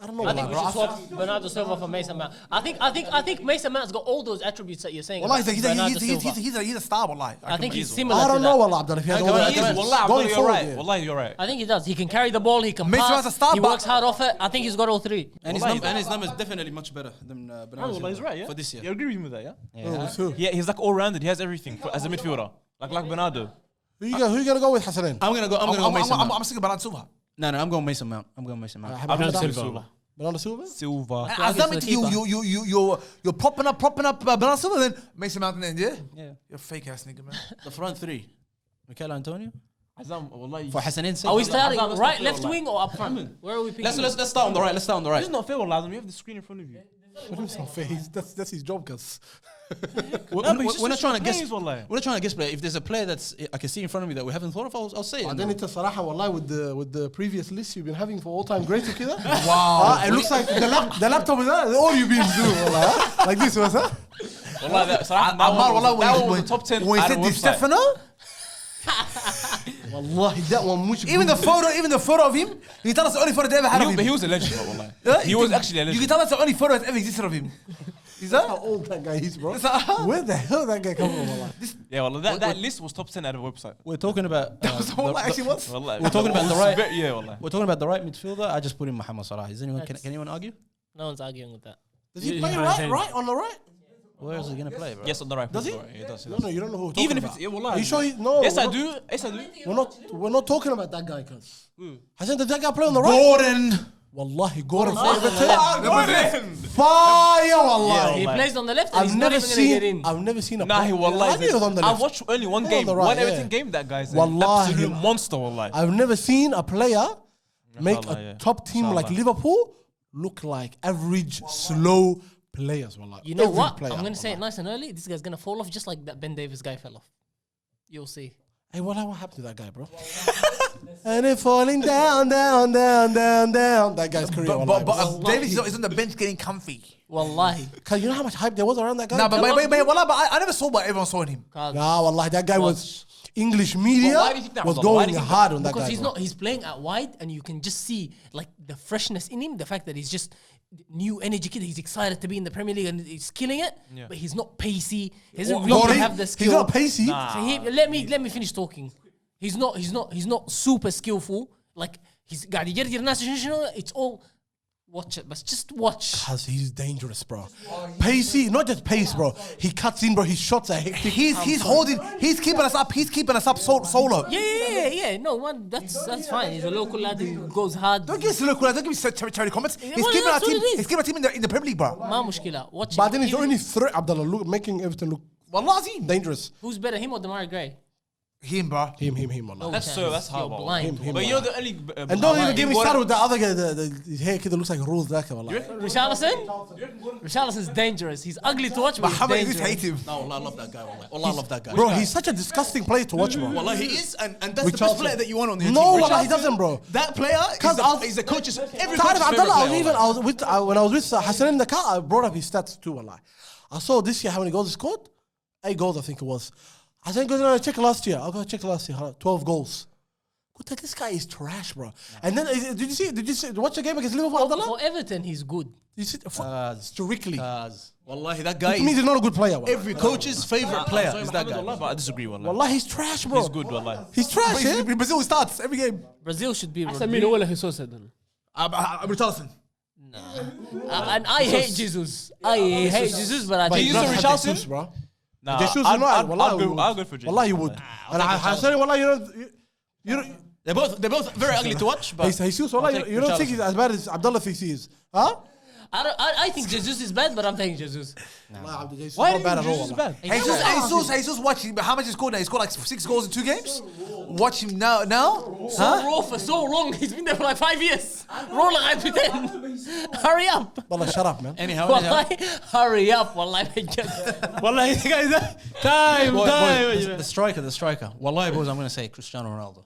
I don't know. I think we bro. should swap Bernardo Silva for Mason Mount. I think Mason Mount's got all those attributes that you're saying. والله about Bernardo Silva. he's a star والله. I think he's similar I to don't know, that. والله Abdullah. If he has all that He is. attributes. Wallah, Going you're forward, right. yeah. Wallah, you're right. I think he does. He can carry the ball. He can Mason pass. Mount's a star, He but- works hard off it. I think he's got all three. And his numbers definitely much better than Bernardo Wallah, he's Silva right, yeah? for this year. You agree with me with that, yeah? Oh, so Yeah, he's like all-rounded. He has everything as a midfielder. Like Bernardo. who you gonna go with, Hassanin? I'm gonna go Mason Mount. I'm sticking Bernardo Silva. No, I'm going Mason Mount. I'm going Mason Mount. Bernardo Bernardo Silva. Bernardo Silva? Silva. As long as you're propping up Bernardo Silva, then Mason Mount in the end, yeah? Yeah. You're a fake ass nigga, man. The front three. Mikel Antonio. Azam, wallahi. For Hassanin's sake. Are we starting Azam, that's right, not left fair, wing, or up front? Where are we picking? Let's start on the right. Let's start on the This right. is not fair, Wallah. Azam. You have the screen in front of you. That's not fair. That's his job, cuz. We're No, but he's just not trying to guess. players, wallahi. We're not trying to guess player. If there's a player that's I can see in front of me that we haven't thought of, I'll say it. بعدين انت صراحة والله with the previous list you've been having for all time great وكذا. Wow. It looks like the laptop is all you've been doing والله. Huh? Like this was, huh? Wallah, that Ammar, one والله was the top 10 when he out said of Di website. Stefano, والله that one مش even the photo of him, you can tell us the only photo they ever had of But he him. was a legend, bro, wallahi. Yeah, He you was can- actually a You legend. can tell us the only photo that ever existed of him. Is how that? old that guy is, bro. that- Where the hell that guy come from, والله? Yeah, wallah, that list was top 10 out of website. We're talking about. That's what that actually was. Wallah, We're talking about the it was right- very- Yeah, wallah. We're talking about the right midfielder. I just put in Mohamed Salah. Is anyone? Can anyone argue? No one's arguing with that. Does he Yeah, play yeah, yeah. right on the right? Where is he gonna play, bro? Yes, on the right. Does he? Yeah, he does. No, you don't know who we're talking Even if about. it's, yeah, wallah. Are you sure? No. Yes, we're I not- do. Yes, I do. We're not talking about that guy, cuz. Hassan, did that guy play on the right? Gordon. Wallahi, Gordon. plays on the left. Gordon. Fire, wallahi. He Wallahi. plays on the left, and I've he's not never even gonna get in. seen a Nah, he wallahi. I knew he was on the I've left. watched only one Yeah, game. on the right, One yeah. Everton game. That guy's an Wallahi. absolute monster, wallahi. I've never seen a player make Mashallah, a yeah. top team like Mashallah. Liverpool look like average, slow players, wallahi. You know Every what? player, I'm gonna say it wallahi. nice and early. This guy's gonna fall off just like that Ben Davis guy fell off. You'll see. Hey, what happened to that guy, bro? And it falling down. That guy's career, wallahi. But Davis is on the bench getting comfy. Wallahi. Cause you know how much hype there was around that guy? Nah, but I never saw what everyone saw in him. Nah, wallahi, that guy was English media Why do you think that, was Abdullah? Why do going you think hard on that Because guy. he's bro. not. He's playing at wide, and you can just see like the freshness in him. The fact that he's just new energy kid. He's excited to be in the Premier League and he's killing it. Yeah. But he's not pacey. He doesn't What, really Gordon? have the skill. He's not pacey. So let me finish talking. He's not super skillful. Like he's قاعد يجرجر الناس شنو. It's all watch it, but just watch. Cause he's dangerous, bro. Pacey, not just pace, bro. He cuts in, bro. His shots are hectic. He's keeping us up. He's keeping us up solo. Yeah. No one. That's fine. He's a local lad who goes hard. Don't give us look. Don't give me charity comments. He's well, keeping our that's what team. it is. He's keeping our team in the Premier League, bro. ما مشكلة. Watch But it. then he's the Even- only threat, Abdullah, making everything look Wallah Azim. dangerous. Who's better, him or Damari Gray? Him, bro. Him, wallah. That's Chance. hard, You're bro. blind. But you know the only. And don't even get me Gordon- started with the other guy. His hair kid looks like Rose Daka, wallah. Richarlison's dangerous. He's ugly to watch, but he's Muhammad dangerous. Idris hate him. No, Allah, I love that guy. Wallah, I love that guy. Bro, he's such a disgusting player to watch, bro. Wallah, he is, and that's With the best Charlton. player that you want on your No, team. wallah, he doesn't, bro. That player is the coach's every Ta'arif, coach's favorite Abdullah, player. when I was with Hassan in the car, I brought up his stats too, wallah. I saw this year how many goals he scored. 8 goals, I think it was. I said, go check last year. I'll go check last year. 12 goals. This guy is trash, bro. And then did you see? Watch the game against Liverpool, Abdullah? For Everton, he's good. You see, strictly. Wallahi, that guy It means is he's not a good player. Wallah. every coach's favorite player. Is that guy? But I disagree, wallah. Wallah, he's trash, bro. He's good, wallah. He's trash, eh? Brazil starts every game. Brazil should be. احسن مين هو اللي خيسوس هذا؟ Richarlison. And I hate Jesus. I hate Jesus, but I But think he you doesn't use have Richarlison? Jesus, bro. Nah, Jesus is I'd- not. I'd- Wallah, I'll you go- would. I'll go for Jesus. Wallah, you would. And I said, wallah, you don't. They're both very ugly to watch, but Jesus, wallah, you don't think he's as bad as Abdullah thinks he is, huh? I think Jesus is bad, but I'm taking Jesus. Nah, Jesus is Why not do bad you at all. Jesus is wallah. bad? Jesus, watch him. How much he scored now? He scored like 6 goals in 2 games. Watch him now. So raw for so long. He's been there for like 5 years. Raw like 10. Hurry up. Wallah, shut up, man. anyhow. Wallahi, hurry up. Wallahi, والله تايم The striker. Wallahi, boys, I'm going to say Cristiano Ronaldo.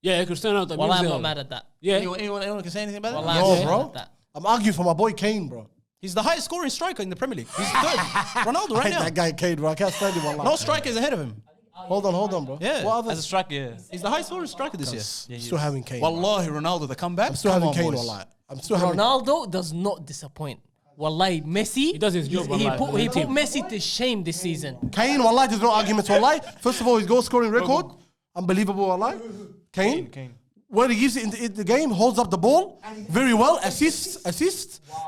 يا كريستيانو طيب Wallahi, I'm not mad at that. Yeah. Anyone can say anything about that? Wallahi, No, I'm bro. not mad at that. I'm arguing for my boy Kane, bro. He's the highest scoring striker in the Premier League. He's third. Ronaldo I right hate now. that guy Kane, bro. I can't stand him. No striker is ahead of him. Hold on, bro. Yeah. What other? As a striker, yeah. He's the highest scoring striker this year. I'm still having Kane. Wallahi, Ronaldo, the comeback. I'm still Come having on, Kane. boys. Wallahi. I'm still having. Ronaldo does not disappoint. Wallahi, Messi. He does his job, He wallahi. put Messi to shame this season. Kane, wallahi, there's no arguments. Wallahi. First of all, his goal scoring record, unbelievable. Wallahi. Kane. When he gives it in the game, holds up the ball very well, assists.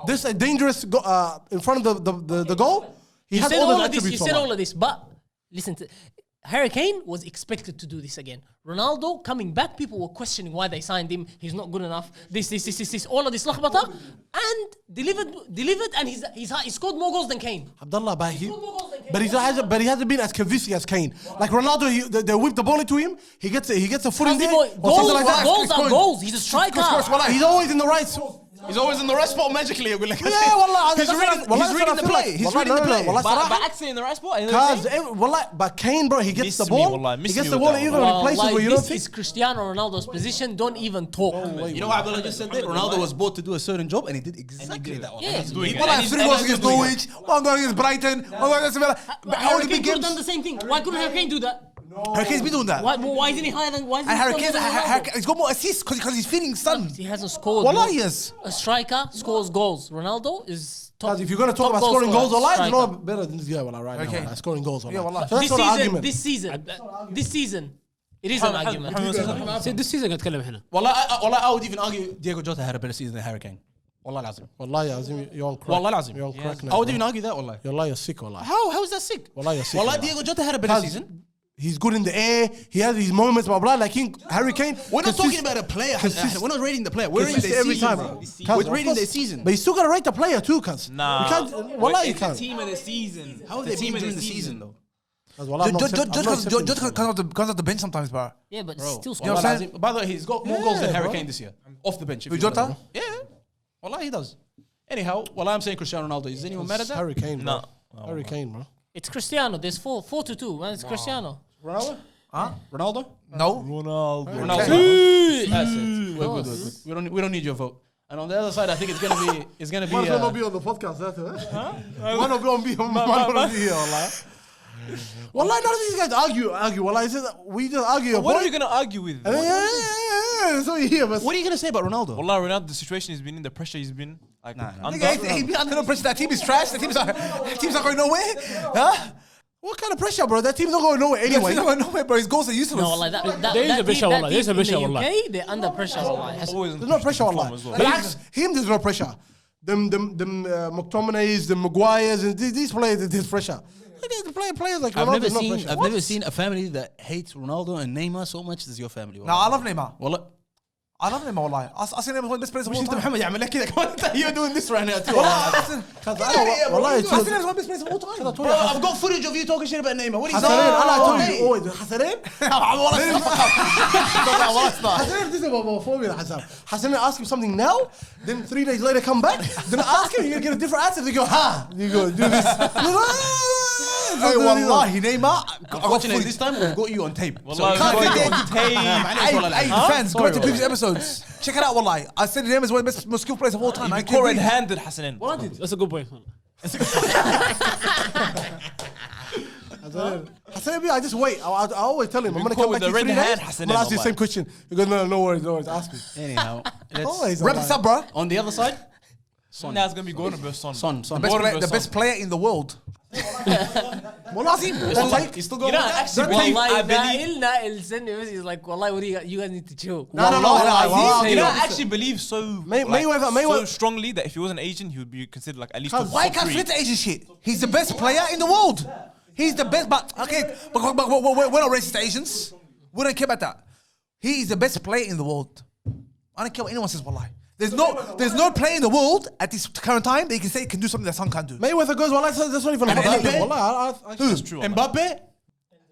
This a dangerous in front of the goal. He You has said all all the of this. You attributes. said wallahi. all of this, but listen to. Harry Kane was expected to do this again. Ronaldo coming back, people were questioning why they signed him. He's not good enough. This, all of this lakhbata, and delivered, and he scored more goals than Kane. Abdullah, but he hasn't been as convincing as Kane. Like Ronaldo, they whip the ball into him. He gets a foot in there. or Goals, something like that. goals are goals. He's a striker. He's always in the right. He's always in the right spot magically. Yeah, wallah. He's reading the play. He's reading the play. But actually in the right spot. But Kane, bro, he gets Miss the me, ball. wallah, He miss gets me the with ball that, even in places where you don't This think. is Cristiano Ronaldo's position. Don't even talk. You know what Abdullah just said there? Ronaldo was bought to do a certain job and he did exactly that one. Yeah. He's doing it. Well, I And have he's- 3 and goals he's against doing it. Norwich, 1 goal against Brighton, 1 goal against Villa. But how Harry the big Kane could have games? done the same thing. Why couldn't Harry Kane do that? Harry Kane's been doing that. Why isn't he higher than? Why isn't And he Harry still Kane's, more than Ronaldo? he's got more assists because he's feeding Son. He hasn't scored. Wallah, bro. he has. A striker scores goals. Ronaldo is top. Guys, if you're gonna talk top about scoring scorer, goals, wallah, striker. there's no better than this guy, wallah, right Okay. now. Wallah, scoring goals, wallah. Yeah, wallah. So that's not an argument. This season, it is an argument. See, this season قاعد اتكلم احنا. Wallah, I would even argue Diego Jota had a better season than Harry Kane. Wallah lazim. Wallah, ya Azim, you're on crack. Wallah lazim. You're on crack now. I would bro. even argue that, wallah. Wallah, you're sick, wallah. How is that sick? Wallah, you're sick. Wallah, wallah. Diego Jota had a better Cause season. He's good in the air. He has his moments, blah blah. Like Harry Kane. We're not talking about a player. We're not rating the player. We're rating their every season, time. bro. Cuz, We're of rating course. their season. But you still gotta rate the player too, cuz. Nah. You can't. Wallah, you It's the can't. team of the season. How are they been during the season, though? Cuz, wallah, I'm not accept- I'm not accepting Jota this, comes off the bench sometimes, bro. Yeah, but Bro, still You know scoring. what I'm saying? By the way, he's got more goals than Yeah, Harry bro. Kane this year. Off the bench. if With you look Jota? at it. Yeah. Wallah, he does. Anyhow, wallah, I'm saying Cristiano Ronaldo. Is anyone mad at that? Harry Kane, bro. No. Harry Kane, bro. It's Cristiano. There's 4-2, man. It's Cristiano. Ronaldo? Huh? Ronaldo? No. Ronaldo. That's it. We're good. We don't need your vote. And on the other side, I think it's gonna be. Might as well not be on the podcast, that's it. Might not be here, wallah. Wallah, none of these guys argue. Wallah, it's just, we just argue. What are you gonna argue with? Yeah. So you hear, but What are you gonna say about Ronaldo? Wallah, Ronaldo, the situation he's been in, the pressure he's been like under. Nigga, he be under no pressure. That team is trash. That team's not going nowhere. Huh? what kind of pressure, bro? That team's not going nowhere That anyway. team's not going nowhere, bro. His goals are useless. No, like that. There is a that pressure, team- wallah. that There is a team in pressure, the wallah. UK, they're under pressure. Wallah. Always There's no pressure, wallah. as well. Relax. Him, there's no pressure. Them McTominays, the Maguires, and these players, there's pressure. Players like Ronaldo, there's no pressure. I've never seen a family that hates Ronaldo and Neymar so much as your family. No, I love Neymar. Wallah. I love Neymar, wallahi. I see Neymar one of the best players of all Mr. time. Muhammad يعمل لك كذا كمان. You're doing this right now too. Wallah, it's I see Neymar one of the best players of all time. Bro, I've got footage of you talking shit about Neymar. What are you Hassanin, I told saying? you always. Hassanin? Hassanin, this is about formula, Hassan. Hassanin ask him something now, then 3 days later come back, then ask him, you're gonna get a different answer. They go, ha! You go, do this. Hey, wallahi, Neymar. Unfortunately, this time we've got you on tape. Wallah, can't we've got get you on tape. Hey, fans, go back to previous episodes. Check it out, wallahi. I said Neymar is one of the best, most skillful players of all time. I You can't caught believe it. red-handed, Hassanin. That's a good point. Hassanin, I just wait. I always tell him, I'm gonna caught come with back to the you 3 red days. hand, I'm Hassanin, gonna ask you the wallahi. same question. He goes, no worries, ask me. Anyhow, Always. Wrap this up, bro. on the other side, Now it's gonna be Gordon versus Son. Son. The best player in the world. Wallah, Azim, He's still going. You know, actually, believe, I Wallahi, believe. Nail send me a message. He's like, wallahi, what do you guys need to chill. No, Wallahi, You know, I Azim. actually believe so Mayweather- strongly that if he was an Asian, he would be considered like at least top Why can't three. fit the Asian shit? He's the best player in the world. He's the best, but okay, but we're not racist to Asians. We don't care about that. He is the best player in the world. I don't care what anyone says, wallahi. There's no player in the world at this current time that you can say can do something that Son can't do. Mayweather goes, wallah, that's not even a Mbappe? Wallah, That's true. Mbappe?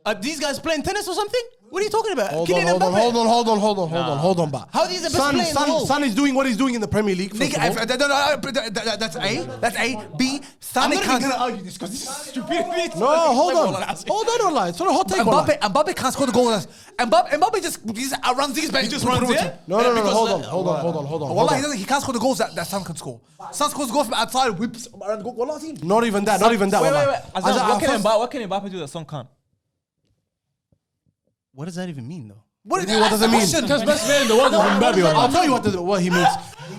Are these guys playing tennis or something? What are you talking about? Hold on, hold on, How is he the best player in the world? Son is doing what he's doing in the Premier League. First of all. That's A. That's A. B. Son can't. argue this because this is stupid. No, hold on, wallahi. It's not a hot take, wallahi. Mbappe can't score the goal. Mbappe just runs these. He just runs it. No, hold on. Wallah, he can't score the goals that Son can score. Son scores goals from outside, whips around the goal. Wallah, Not even that. Wait. wallahi. Azam, what can Mbappe do that Son can't? What does that even mean, though? What does it mean? Because best player in the world is Mbappe. I'll tell you what he means.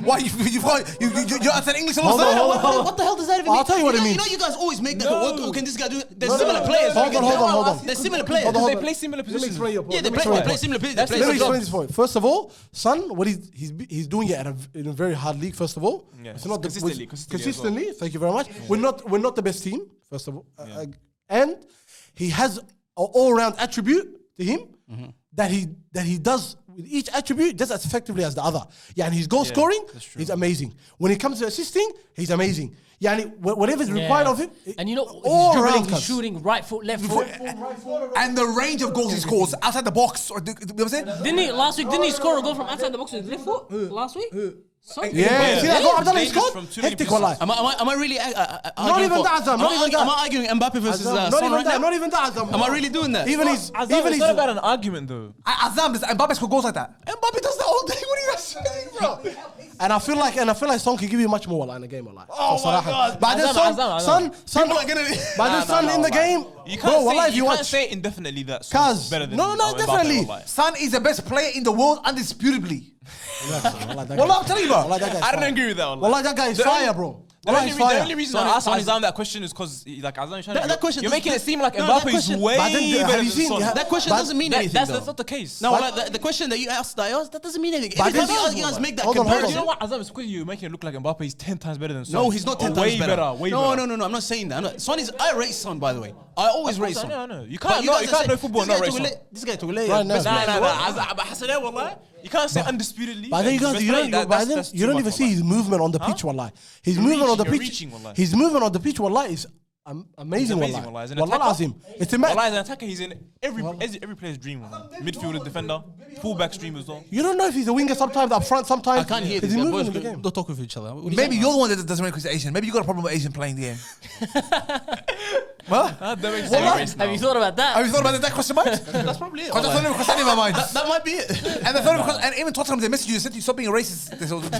Why you answer English? Hold on. What the hell does that even mean? I'll tell you what it means. You know, you guys always make that. What can this guy do? There's similar players. Hold on. There's similar players. Hold on. They play similar positions. Yeah, they play similar players. They play Let me similar explain this for you. First of all, Son, what he's doing it in a very hard league. First of all, Yeah, it's not consistently as Thank you very much. We're not the best team. First of all, and he has an all-round attribute to him that he does with each attribute just as effectively as the other. Yeah, and his goal scoring, he's amazing. When it comes to assisting, he's amazing. Yeah, and whatever is required of him, And you know, all he's dribbling, around he's us. shooting right foot, left foot. And the range of goals he scores outside the box. Or you know what I'm saying? Didn't he score a goal from outside the box with his left foot last week? Son? Yeah, see that goal Abdullah he Dangerous scored? from too many Hectic, wallahi. Am I really Not even that, Azam. Not even that. Am I arguing Mbappe versus Not Son even right that. now? Not even that, Azam. Am I really doing that? Even his, Azam, even it's his. not about an argument though. Azam, does Mbappe score goals like that? Mbappe does that all day. What are you guys saying, bro? And I feel like Son can give you much more wallahi, in the game, wallahi. Oh my God. But then Azam. Son, People are gonna. but then Son in the game, You bro, can't wallahi, say if you you can't watch. say indefinitely that Son's Kaz, better than no, Mbappe, definitely. wallahi. Son is the best player in the world, undisputably. Wallahi, Wallah, I'm telling you, bro. that guy's I don't fire. agree with that. Wallahi. Wallahi, that guy is The fire, only- bro. The Wallahi, only, he's the fire. only reason I asked Azam that question is because like Azam is trying to. That question You're doesn't- making it seem like No, that Mbappe is question- way But then, better have than you seen- Son. yeah, That question but doesn't mean anything. That's though. not the case. No, like the question that you asked, that doesn't mean anything. But Every time this- you guys make that Hold on, hold on. You comparison. know what, Azam? It's because you're making it look like Mbappe is 10 times better than Son. No, he's not 10 Or times way better. Way no, better. no. I'm not saying that. Son is. I rate Son, by the way. I always rate Son. No. You But can't. guys You are can't know saying- football and this not guy rate Son. This guy took a Right now. But Hassan, wallah. You can't say undisputedly. But then you that guys, he's you best player. don't, but then That's you too don't much, even see wallah. his movement on the pitch, wallahi. His movement on the You're pitch, reaching, wallahi. his movement on the pitch, wallahi, is amazing, amazing, wallahi. wallah. As an Wallah attacker- azim. It's immense. Wallah, as an attacker, he's in every player's dream. Wallah. Midfielder, defender, fullback's dream as well. You don't know if he's a winger sometimes, up front sometimes. I can't hear His this. movement Boys in the game. don't talk with each other. What do you Maybe say? you're the one that doesn't recognize Asian. Maybe you got a problem with Asian playing the game. Well, That makes Wallah. sense Have you thought about that? have you thought about that question, mate? That's probably it. Because that's not even crossed any of my mind. That might be it. And the third, and even Tottenham, they messaged you, said you stop being racist. They told you.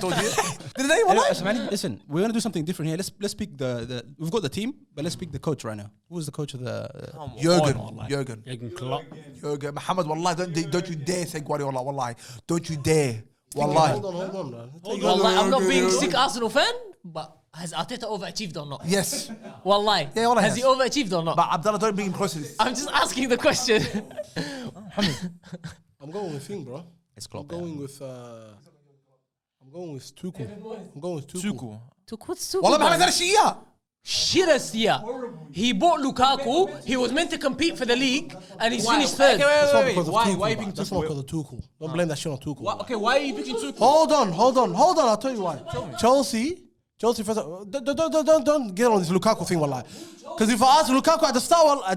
Did they? Wallah? Listen, we're gonna do something different here. Let's pick the. We've got the team, but let's pick the coach right now. Who's the coach of the? Jurgen. Jurgen Klopp. Jurgen. Muhammad, wallah, don't you dare say Guardiola, wallahi. Don't you dare. Wallahi. Hold on, man. Wallahi, I'm not being a sick Arsenal fan, but has Arteta overachieved or not? Yes. Wallahi. Yeah, wallahi Has he overachieved or not? But Abdullah, don't bring him close to this. I'm just asking the question. I'm going with thing, bro. It's I'm Klopp. going with. I'm going with Tuchel. I'm going with Tuchel. Tuchel. Took what's Tuchel Wallah, done? Muhammad, that's Shia. Shittest year. He bought Lukaku. He was meant to compete for the league, and he's finished third. That's not Wait, because of why? Tuchel. Why are you man. picking That's not Tuchel? because of Tuchel. Don't blame that shit on Tuchel. Okay, why are you picking Tuchel? Hold on. I'll tell you why. Chelsea first. Don't get on this Lukaku thing, wallahi. Because if I asked Lukaku at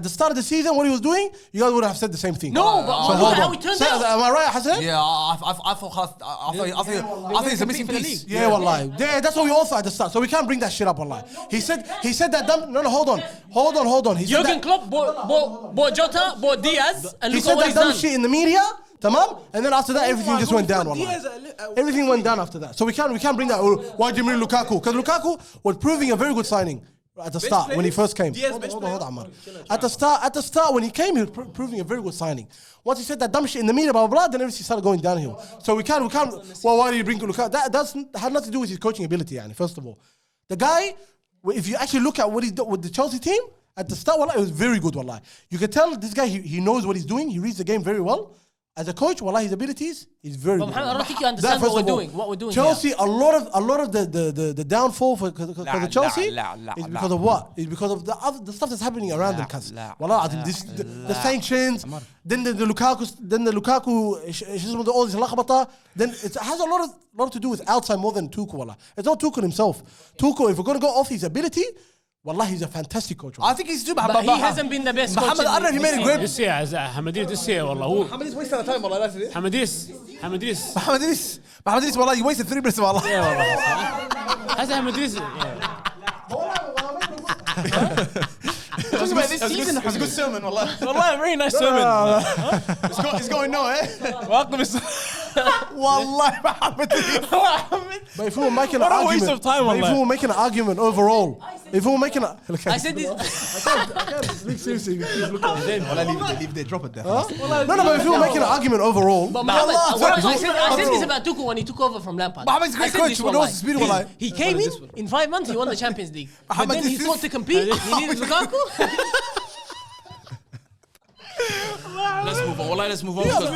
the start of the season what he was doing, you guys would have said the same thing. No, but So look hold at how on. he turned So, out. am I right, Hassan? Yeah, I thought it's a missing piece. Yeah, wallahi. Yeah, that's what we all thought at the start. So we can't bring that shit up, wallahi. He said that. No, hold on. He said Jurgen that, Klopp bought Jota, bought Diaz, and he look said at what that he's dumb done. shit in the media. Tamam? And then after that, everything just went down. Wallahi. Everything went down after that. So we can't bring that. Why do you bring Lukaku? Because Lukaku was proving a very good signing at the start when he first came. Hold on, Ammar. At the start when he came, he was proving a very good signing. Once he said that dumb shit in the media, blah blah blah, then everything started going downhill. So we can't. Well, why do you bring Lukaku? That had nothing to do with his coaching ability. Yani, first of all, the guy, if you actually look at what he did with the Chelsea team at the start, wallahi, it was very good. Wallahi, you can tell this guy he knows what he's doing. He reads the game very well. As a coach, wallahi, his abilities, he's very good. Mohammed, I don't think you understand That, what first we're of all. doing. What we're doing Chelsea, a lot of the downfall for the Chelsea is because of what? It's because of the stuff that's happening around them. Cuz wallah, the sanctions, then the Lukaku, all this lakhbata. Then it has a lot to do with outside more than Tuchel. Wallah, it's not Tuchel himself. Tuchel, if we're gonna go off his ability, Wallah, he's a fantastic coach. I think he's too bad. But he hasn't been the best coach Muhammad, I don't know if he made a great. this year حمديس this year والله هو Muhammad's wasting the time, والله. That's it. حمديس Muhammad Idris, والله, you wasted 3 minutes, والله. يا والله هذا حمديس This season, It's a good sermon, wallah. والله very nice sermon. It's going nowhere. Welcome. Wallah, Muhammad Idris. But if we were making an What a argument, waste of time, but if wallah. we were making an argument overall, if we were making a, I said this. I can't speak seriously. Please look at me. Wallah, leave there, drop it there. No, but if we were making an argument overall, But Muhammad, Allah, I said this about Tuchel when he took over from Lampard. Muhammad's a great I said coach, this, who knows wallahi. his speed, wallahi. He came in 5 months, he won the Champions League. But Muhammad, then he this is- thought to compete, he needed Lukaku. Let's move on. Wallah, let's move on because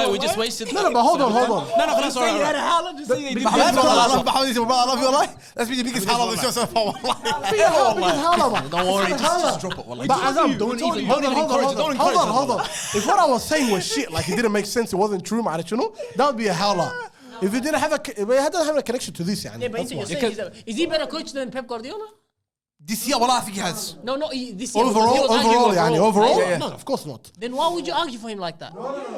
we just wasted. no, but hold on. No, خلاص, all right. Haaland, just saying they did Muhammad, better. Muhammad Idris, I love you, والله. That's been the biggest hell of the show so far, والله. Don't worry, just drop it. Wallah. But Azam, don't even hold on. If what I was saying was shit, like it didn't make sense, it wasn't true, that would be a howler. If it didn't have if it doesn't have a connection to this, Yeah, but that's you're why. saying is he better coach than Pep Guardiola? This year, والله, I think he has. No, this year. because he was Overall, arguing overall, right? no, of course not. Then why would you argue for him like that?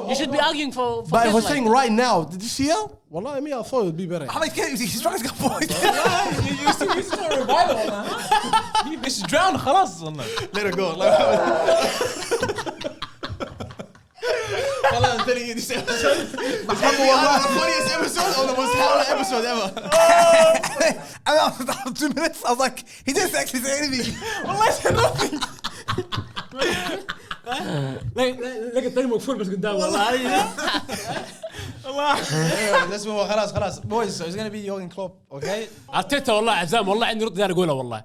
You should be arguing for But Pep if we're like saying that. right now, this year, wallah, I mean, I thought it would be better. Muhammad, he's trying to get points. You still a revival, man. It's drowned, خلاص. Let it go. Wallah, I'm telling you, this episode is the funniest episode or the most howler episode ever. And after 2 minutes, I was like, he didn't actually say anything. والله said nothing. لقى الثاني مقفول بس قدام والله Anyway, let's move on. خلاص. Boys, so it's going to be Jurgen Klopp, okay? ارتيتا والله عزام والله عندي رد اقولها والله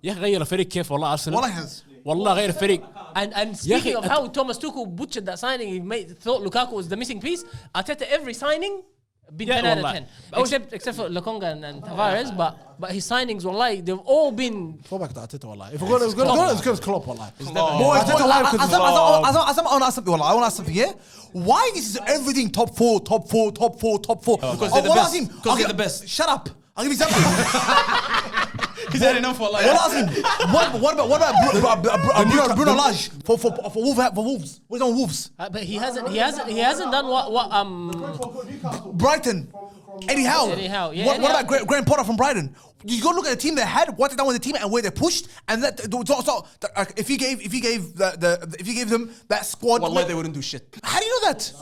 يا اخي غير الفريق كيف والله ارسنال والله has. والله غير الفريق And speaking of how Thomas Tuchel butchered that signing, he thought Lukaku was the missing piece. Arteta every signing been Yeah, 10 out of wallah. 10, except for Lokonga and Tavares. But his signings, wallahi, they've all been. Go back to Arteta, wallah. If we're going to go, it's going to Klopp, wallah. Boys, Arteta, why? Because I want to ask something. I want to ask something here. Why this is everything top four? Because they're the best. Because they're the best. Shut up. I'll give you example. He's had enough for like. What about Bruno Lage for Wolves? What's on Wolves? But he hasn't done what Brighton. Eddie Howe. Yeah, What Eddie about Howe. Graham Potter from Brighton? You go look at the team they had, what they done with the team, and where they pushed, and that. So if he gave them that squad, Wallah, they wouldn't do shit. how do you know that?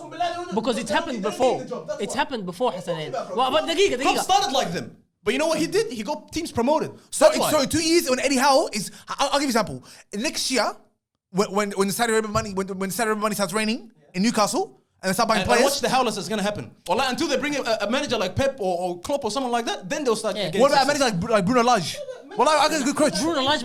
because it's happened before. It's happened before, Hassanin. But Klopp دقيقة. started like them. But you know what he did? He got teams promoted. So That's why. in 2 years, when Eddie Howe is, I'll give you an example. Next year, when the Saudi Arabian money starts raining in Newcastle, and they start buying And players. watch the howlers that's going to happen. Wallah, until they bring a manager like Pep or Klopp or someone like that, then they'll start getting What about a success. manager like Bruno Lage? Well, I got a good coach. Bruno Lage,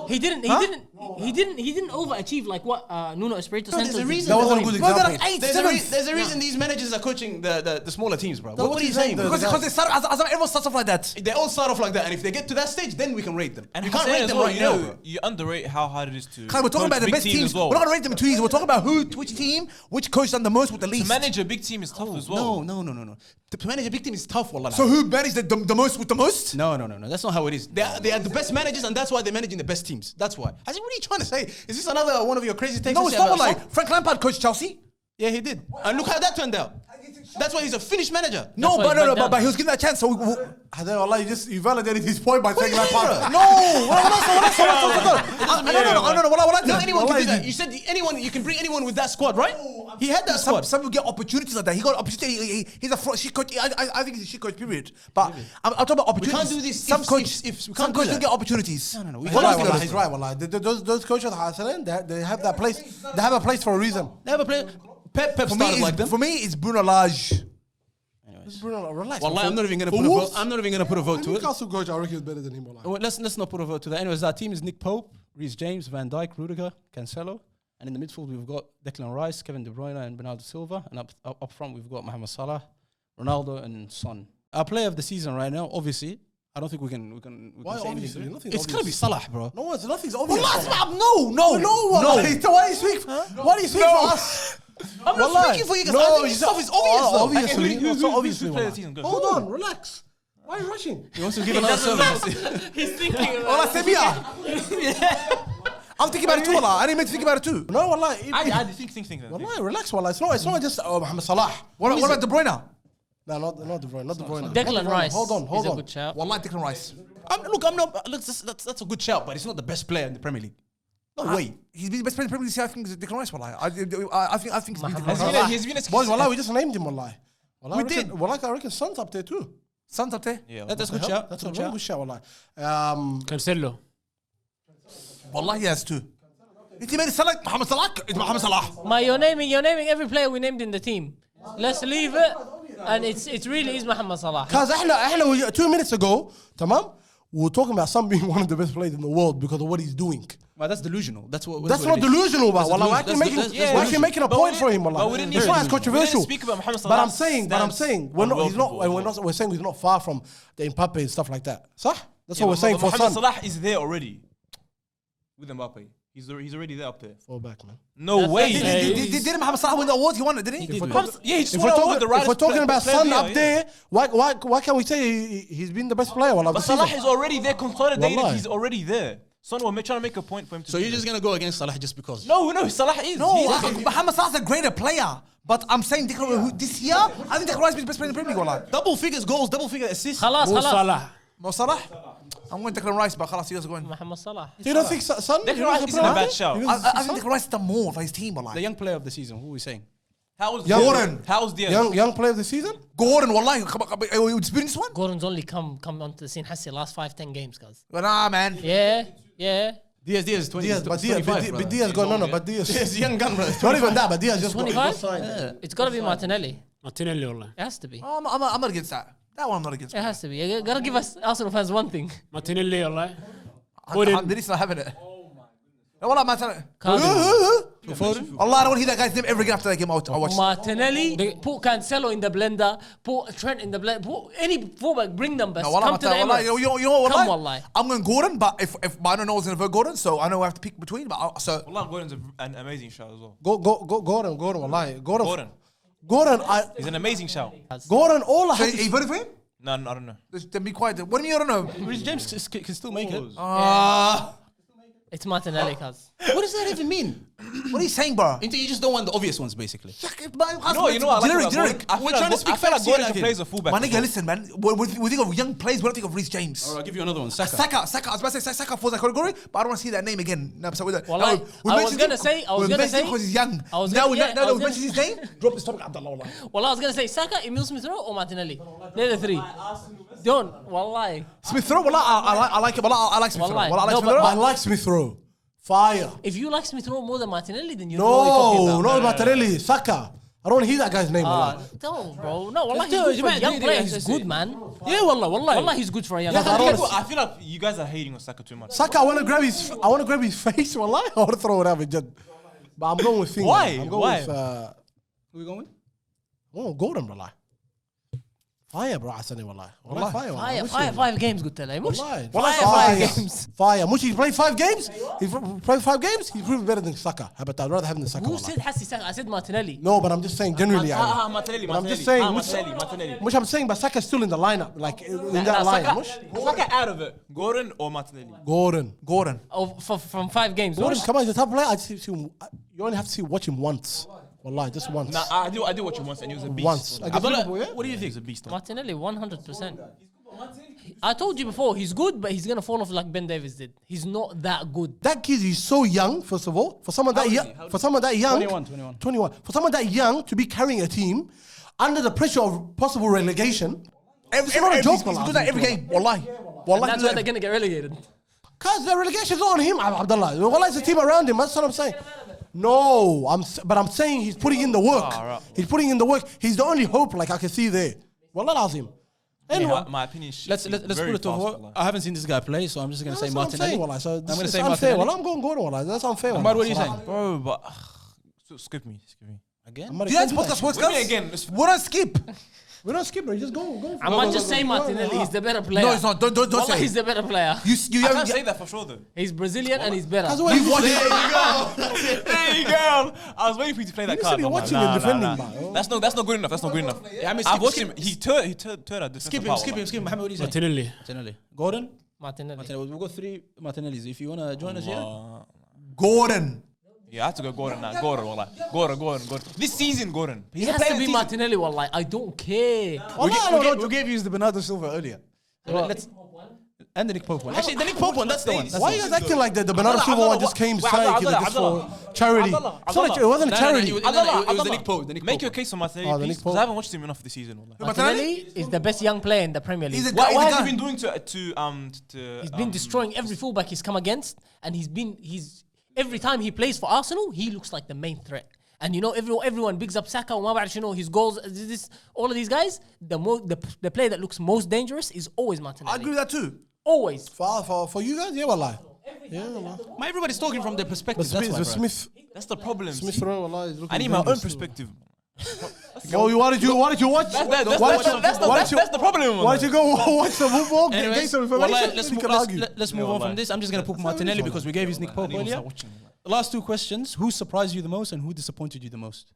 he didn't overachieve like what Nuno Espirito No, there's Santo a did. reason. That wasn't a for good him. example. Well, Eight, There's seventh. a reason these managers are coaching the smaller teams, bro. What are you saying? Because they start as everyone starts off like that. They all start off like that, and if they get to that stage, then we can rate them. And you can't Hussein rate as them well, right you now, know, bro. you underrate how hard it is to. We're talking about the big best teams. as well. We're not gonna rate them in 2 years. We're talking about which team, which coach done the most with the To least. manage a big team is tough as well. No. To manage a big team is tough, wallah. So who managed the most with the most? No. That's not how it is. They are the best managers, and that's why they're managing the best teams. That's why. I said, what are you trying to say? Is this another one of your crazy takes? No, it's someone like Frank Lampard coached Chelsea. Yeah, he did. And look how that turned out. That's why he's a finished manager. No, why he's back down. but he was given that chance. So Allah, you validated his point by saying that part. No, anyone can do that. You said anyone. You can bring anyone with that squad, right? He had that squad. Some will get opportunities like that. He got opportunity. He's a front. She coach. I think he's a shit coach. Period. But I'm talking about opportunities. can't do this Some if- coaches. if we Some can't do coaches that. don't get opportunities. No. We Wallah, can't do that. he's right, wallah. Those coaches, Hassan, they have that place. They have a place for a reason. They have a player. Pep For me, started like them. for me, it's Bruno Lage. Bruno, relax. Wallah, I'm not even gonna For put a vote. Wolves? I'm not even gonna put a vote to it. Newcastle coach, I reckon is better than him, wallah. Well, let's not put a vote to that. Anyways, our team is Nick Pope, Reece James, Van Dijk, Rudiger, Cancelo, and in the midfield we've got Declan Rice, Kevin De Bruyne, and Bernardo Silva, and up front we've got Mohamed Salah, Ronaldo, and Son. Our player of the season right now, obviously, I don't think we can Why say obviously? anything. Nothing's It's gonna be obvious. Salah, bro. No, nothing's obvious. No. Why do you speak? Why do you speak for us? I'm not speaking for you guys. I think stuff is obvious, though. Obviously, Who's obviously. player wallah. of the season? Go. Hold on, relax. Why are you rushing? He wants to give another service. He's thinking. والله سميع. I'm thinking about it too. والله. I didn't mean to think about it too. No, wallah. عادي think. Wallah, relax, wallah. It's not just Mohamed Salah. What about De Bruyne? No, not De Bruyne. Not De Bruyne. Declan Rice. Hold on. He's a good shout. Wallah, Declan Rice. That's a good shout, but he's not the best player in the Premier League. No way. He's been the best player in the Premier League. I think it's Declan Rice. Wallah. I think it's Mohamed He's been Boys, wallah, we just named him, wallah. Wallah, We I reckon- did. Wallah, I reckon Son's up there too. Son's up there. Yeah. That's a good shout. That's That's a a very good good shout. shout, wallah. Cancelo. Wallah, he has two. It's made it sound like Mohamed Salah. It's Mohamed Salah. You're naming every player we named in the team. Let's leave it, and it really is Mohamed Salah. Because 2 minutes ago, tamam, we were talking about Son being one of the best players in the world because of what he's doing. Well, that's delusional. That's what. That's what not it is. delusional, but That's wallah, we're delusional. actually That's we're actually making a But point we for him, didn't- wallah. but we didn't It's even- not as controversial. we didn't speak about Mohamed But I'm Salah's saying, stance we're on not. world He's not. football. We're saying he's not far from the Mbappe and stuff like that. صح? That's what we're saying for Mohamed Son. Salah is there already with Mbappe. He's already there up there. Fall back, man. No way. Did Mohamed Salah win the award? He won it, didn't he? Yeah, he just If won we're award the talking, if we're talking player about of the Son year, up yeah. there, why can't we say he's been the best player? Wallah, But of the Salah season? is already there, consolidated. Wallahi. He's already there. Son, we're trying to make a point for him to. So be you're just there. gonna go against Salah just because? No, Salah is. No, He is. Mohamed Salah's a greater player. But I'm saying this year, I think Declan Rice is the best player in the Premier League. Wallah. Double figures goals, double figure assists. خلاص Mo خلاص. Salah. Mo Salah? I'm going Declan Rice, but خلاص, you guys are going. Mohamed Salah. You don't think Son? Declan Rice isn't a bad shout. I think Declan Rice has done more for his team. The Wallah. young player of the season. Who are we saying? How's Gordon. How's Diaz? Young player of the season? Gordon, Wallah, you experienced this one? Gordon's only come onto the scene Hassi last 5-10 games, guys. Well, nah, man. Yeah. Diaz is 20. Diaz, but 25, but Diaz got no, but Diaz. Diaz, young gun, bro. Not even that, but Diaz just got 25? signed. It's got to be Martinelli. Martinelli والله. It has to be. I'm not against that. That one I'm not against. It has to be. You gotta give us Arsenal fans one thing. Martinelli والله. I'm really not having it. No, Wallah, man. Cardiff. Allah, I don't want to hear that guy's name ever again after that game. I'll watch. Martinelli, put Cancelo in the blender, put Trent in the blender, put any fullback, bring them best. No, Wallah, Come to the Wallah, Emirates. you know what? Come, Wallah? Wallahi. I'm going Gordon, but if I don't know what's going to vote Gordon, so I know I have to pick between. But so Allah, Gordon's an amazing shout as well. Gordon, wallahi. Gordon, He's an amazing shout. Gordon, all I so have he to voted for him? No, I don't know. Then be quiet. What do you mean you don't know? Reece James can still make it. It's Martinelli, cuz. What does that even mean? What are you saying, bro? You you just don't want the obvious ones, basically. No, you know what? I like Generic. about Gordon? I feel We're trying to speak I feel like facts Gordon here, can like play it. as a fullback. My as nigga, well. listen, man. We think of young players. We don't think of Reece James. All right, I'll give you another one. Saka. Saka. I was about to say Saka falls that category, but I don't want to see that name again. No, so with that. Wallahi, I was gonna say- because he's young. I was Now gonna- yeah, I we was mention his name. Drop this topic, Abdullah. Wallah. Well, I was gonna say Saka, Emil Smith Rowe, or Martinelli. They're the three. Don't. Wallahi. Smith Rowe. Wallah, I like it. Wallah, I like Smith Rowe. Wallahi. Wallah, I like No, Smith but- Rowe. I like Smith Rowe. Fire. If you like Smith Rowe more than Martinelli, then you know what you're talking No, about. not Martinelli. Saka. I don't want to hear that guy's name. wallah. Don't, bro. No, Wallahi, Dude, he's good for a man, young dude, player. yeah, He's that's good, it. man. Yeah والله والله. Wallahi, he's good for a young Yeah, player. I don't I feel like you guys are hating on Saka too much. Saka, I want to grab his face. Wallah, I want to throw it out. But I'm going with Finger. Why? I'm going Why? with. Who we going with? Oh, Gordon, wallah. Fire, bro. Asani, wallah. Wallah, fire. Fire, 5 games قلت له مش Wallahi. Fire 5 games. Fire. Mush, he's played 5 games. He's played 5 games. He's proven better than Saka. But I'd rather have him than Saka. Who wallah. said Hassi Saka? I said Martinelli. No, but I'm just saying generally. Martinelli, But I'm just saying. Martinelli. Mush, I'm saying, but Saka's still in the lineup. Like, in that line. Mush. Saka out of it. Gordon or Martinelli? Gordon. Oh, from 5 games. Gordon, Mush. come on, he's a top player. I just see him. You only have to watch him once. Wallahi, just once. Nah, I do watch him once and he was a beast. Once. Against Liverpool, yeah? What do you think? He's a beast. Martinelli, 100%. I told you before, he's good, but he's gonna fall off like Ben Davies did. He's not that good. That kid is so young, first of all. For someone that young, 21. For someone that young to be carrying a team under the pressure of possible relegation. It's not a joke, He's wallah. doing that every game. Wallahi. And Wallahi. that's why they're gonna get relegated. Cause the relegation's not on him, Abdullah. Wallah, it's a team around him. That's what I'm saying. No, but I'm saying he's putting in the work. He's putting in the work. He's the only hope, like I can see there. Wallah lazim. Yeah, my opinion is Let's put it to a vote. I haven't seen this guy play, so I'm just gonna say That's what I'm Martinelli. saying, wallah. So I'm gonna it's say unfair. Martinelli. Wallah, I'm going Gordon, wallah. That's unfair. Ahmad, what are you wallah. saying? Bro, but skip me. Again? Ahmad, Do you know it's this podcast works, What do you guys? mean again? We don't skip. We don't skip, bro. Just go. I might just say Martinelli. He's the better player. No, it's not. Don't Wallah, say. he's the better player. You I haven't. can't say that for sure though. He's Brazilian and he's better. That's what he's There you go. I was waiting for you to play that You card. said you're I'm like, watching and nah, defending, nah. bro. That's not good enough. That's not good enough. Yeah, I mean, I've skip- watched skip- him. He turned out. Skip him. Mohammed, what do you say? Martinelli. Martinelli. Gordon? Martinelli. We've got 3 Martinellis. If you want to join us here. Gordon. Yeah, I have to go Gordon now. Gordon. This season, Gordon. He has to be Martinelli. Wallahi, I don't care. We gave you the Bernardo Silva earlier. Let's, and the Nick Pope one. Actually, the Nick Pope one, that's the one. Why are you guys acting like the Bernardo Silva one just came Wait, straight Abdullah, just Abdullah. for charity? Abdullah, It's not a- It wasn't a No, no, no, charity. it was the Nick Pope. The Nick Make Pope your one. case for Martinelli, Oh, the please, Nick because Pope. I haven't watched him enough this season. Wallah. Martinelli is the best young player in the Premier League. He's a What guy. has he been doing to He's been destroying every fullback he's come against, and he's every time he plays for Arsenal, he looks like the main threat. And you know, everyone bigs up Saka. وما بعرف شنو, his goals. All of these guys, the player that looks most dangerous is always Martinelli. I agree with that too. Always. For you guys, yeah, wallah. Yeah, wallah. Man, everybody's talking from their perspective. But That's why, bro. Smith That's the problem. Smith see? Rowe, wallah, is looking I need my own dangerous. perspective. Oh, why did you watch? That's the problem. Why did you go watch the football? Get Anyways, some wallah, information. let's You move, can let's, argue. let's move on from this. I'm just going to put Martinelli because we gave his Nick Pope earlier. The last 2 questions. Who surprised you the most and who disappointed you the most?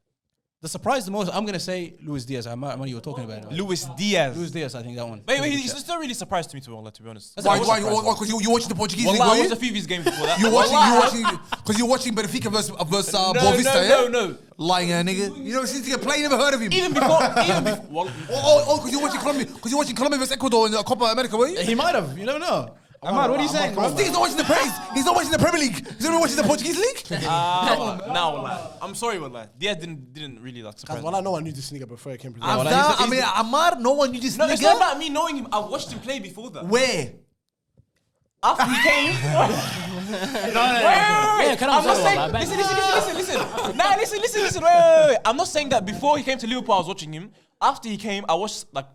The surprise the most, I'm going to say Luis Diaz. I'm you were talking about it. Luis Diaz. Luis Diaz, I think that one. Wait, he's still really surprised to me, to be honest. Why? Because you watching the Portuguese league, Wallah, were I watched you? a few of his games before that. You're Wallah, watching, because you're watching Benfica versus Boa Vista, yeah? no. Lying nigga. You never seen him play, you never heard of him. Even before, Wallah. Because you're watching Colombia versus Ecuador in the Copa America, were you? He might have. You never know. Ahmad, what are you saying? I think he's not watching the Premier. He's not watching the Premier League. He's only watching the Portuguese league. Wallah. I'm sorry, Wallah. Diaz didn't really like surprise Guys, me. wallah, no one knew this nigga before he came to the I mean, Amar, no one knew this No, it's not nigga. about me knowing him. I watched him play before that. Where? After he came. Yeah, can I I'm not say saying. all that? Listen. Nah, listen. Wait. I'm not saying that before he came to Liverpool, I was watching him. After he came, I watched like.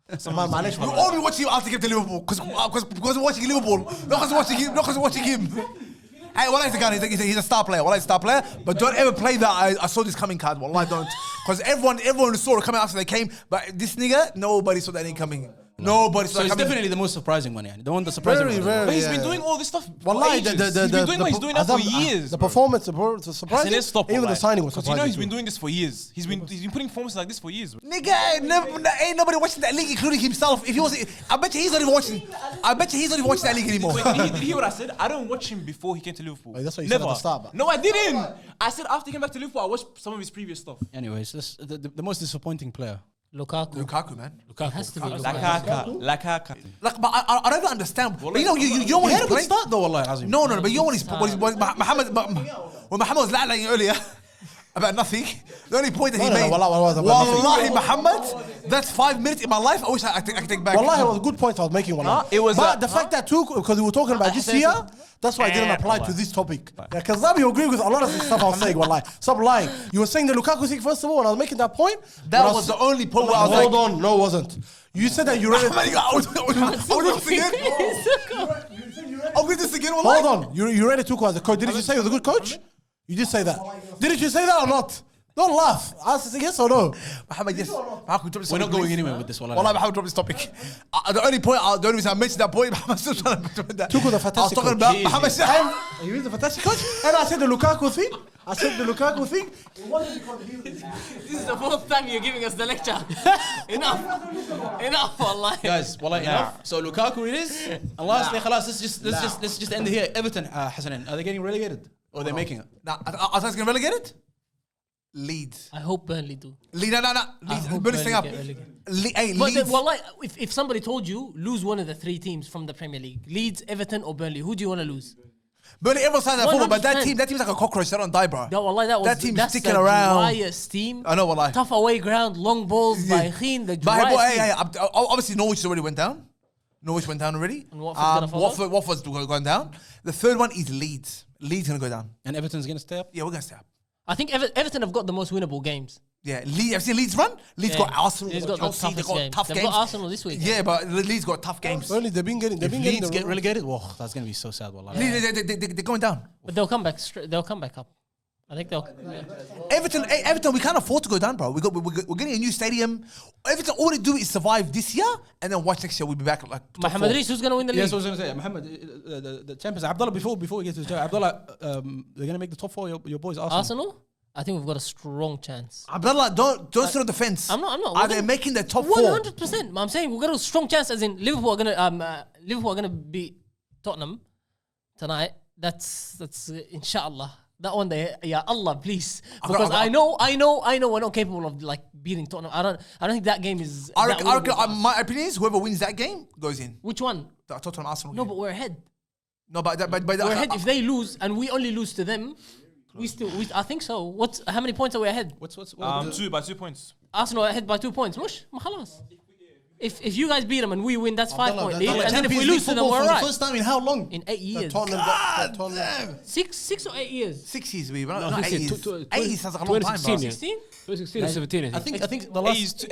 You only watch him after he came to Liverpool because we're watching Liverpool. Not because watching him. Hey, Wallah, he's a star player. Wallah, he's a star player. But don't ever play that I saw this coming card. Wallah, don't. Because everyone saw it coming after they came. But this nigga, nobody saw that ain't coming. Nobody saw So that it's coming. definitely the most surprising one, yeah. The one that surprised Very, me. very. But he's yeah. been doing all this stuff. For Wallahi, ages. He's been doing what he's doing now for years. The bro. performance, the surprising. Hassan, stop, Even the Wallah. signing was Because surprising. you know he's too. been doing this for years. He's been putting performances like this for years. Nigga, ain't nobody watching that league, including himself. If he was, I bet you he's not even watching. I bet you he's not even watching that league anymore. Wait, did you hear what I said? I don't watch him before he came to Liverpool. Wait, that's what you said Never. at the start, but- No, I didn't. I said after he came back to Liverpool, I watched some of his previous stuff. Anyways, the most disappointing player. Lukaku, man. It has to be Lakaka. Like, but I don't even understand. But you know, you don't want He had to a good play. start though, wallahi, Azim. No, but you know when Muhammad was lying earlier about nothing. The only point that he No, made, wallah, about Wallahi, Muhammad, that's 5 minutes in my life. I wish I could take back. Wallahi, it was a good point I was making. Wallah. It was but the fact that too, because we were talking about this year, that's why I didn't apply to this topic. Because now you agree with a lot of the stuff I was saying. Wallahi, stop lying. You were saying the Lukaku thing first of all, when I was making that point. That but I was the only point where I was Hold like, on, no, it wasn't. You said that you read it. I was with this again. Hold on, you read it too as a coach. Didn't you say he was a good coach? You did say that. Didn't you say that or not? Don't laugh. Answer yes or no. Muhammad, yes. We're not going anywhere with this one. Wallahi, Muhammad dropped this topic. The only reason I mentioned that point, Muhammad's still trying to do that. Tuchel, the I was fantastic talking coach. about Muhammad Shah. He was a fantastic coach. And I said the Lukaku thing. It wasn't because he was. This is the fourth time you're giving us the lecture. Enough, wallahi. Guys, wallahi, enough. So Lukaku it is. And lastly, khalas, let's just end here. Everton, Hassanin, are they getting relegated? Or are they making it? Now, I was going to relegate it. Leeds. I hope Burnley do. Leeds, no. Leeds, hope Burnley staying up. Burnley get relegated. Hey, But Leeds. wallahi, if somebody told you lose one of the 3 teams from the Premier League, Leeds, Everton, or Burnley, who do you want to lose? Burnley, everyone signs that football, but that 100%. team's like a cockroach. They don't die, bro. No, wallahi, That team's that's sticking the around. driest team. I know, wallahi. Tough away ground, long balls by Kheen, the But hey, driest boy, team. hey, obviously Norwich already went down. Norwich went down already. And Watford's gonna follow? Watford's going down. The third one is Leeds. Leeds going to go down. And Everton's going to stay up? Yeah, we're going to stay up. I think Everton have got the most winnable games. Yeah, Leeds. Have you seen Leeds run? Leeds Yeah. got Arsenal. Leeds got the Chelsea, toughest they got game. tough They've games. got Arsenal this week. Yeah, but Leeds got tough games. Only they've been getting If Leeds the get relegated, whoa, that's going to be so sad, wallahi. They're going down. But they'll come back. They'll come back up. I think they'll. Yeah. Everton, we can't afford to go down, bro. We're getting a new stadium. Everton, all they do is survive this year, and then watch next year. We'll be back like top Mohamed 4. Reis, who's going to win the league? Yes, I was going to say, Mohammed, the champions. Abdullah, before we get to the job, Abdullah, they're going to make the top 4. Your boys, Arsenal. Arsenal? I think we've got a strong chance. Abdullah, don't sit on the fence. I'm not. Are they making the top 4? 100%. I'm saying we've got a strong chance, as in Liverpool are gonna beat Tottenham tonight. That's inshallah. That one day, yeah, Allah, please, because I know we're not capable of like beating Tottenham. I don't think that game is. I reckon, my opinion is whoever wins that game goes in. Which one? The Tottenham Arsenal. No, game. but we're ahead. No, but We're ahead. If they lose and we only lose to them, I think so. How many points are we ahead? What 2 by 2 points. Arsenal are ahead by 2 points. Mush, ما خلاص. If you guys beat them and we win, that's 5 point lead. And then if we lose to them, we're for right. the first time in how long? In 8 years. Tottenham. 6 or 8 years. 6 years, baby. Not 8 years. 8 years sounds like a long time, 2016, bro. yeah. 16? 2016 or 17, I think the last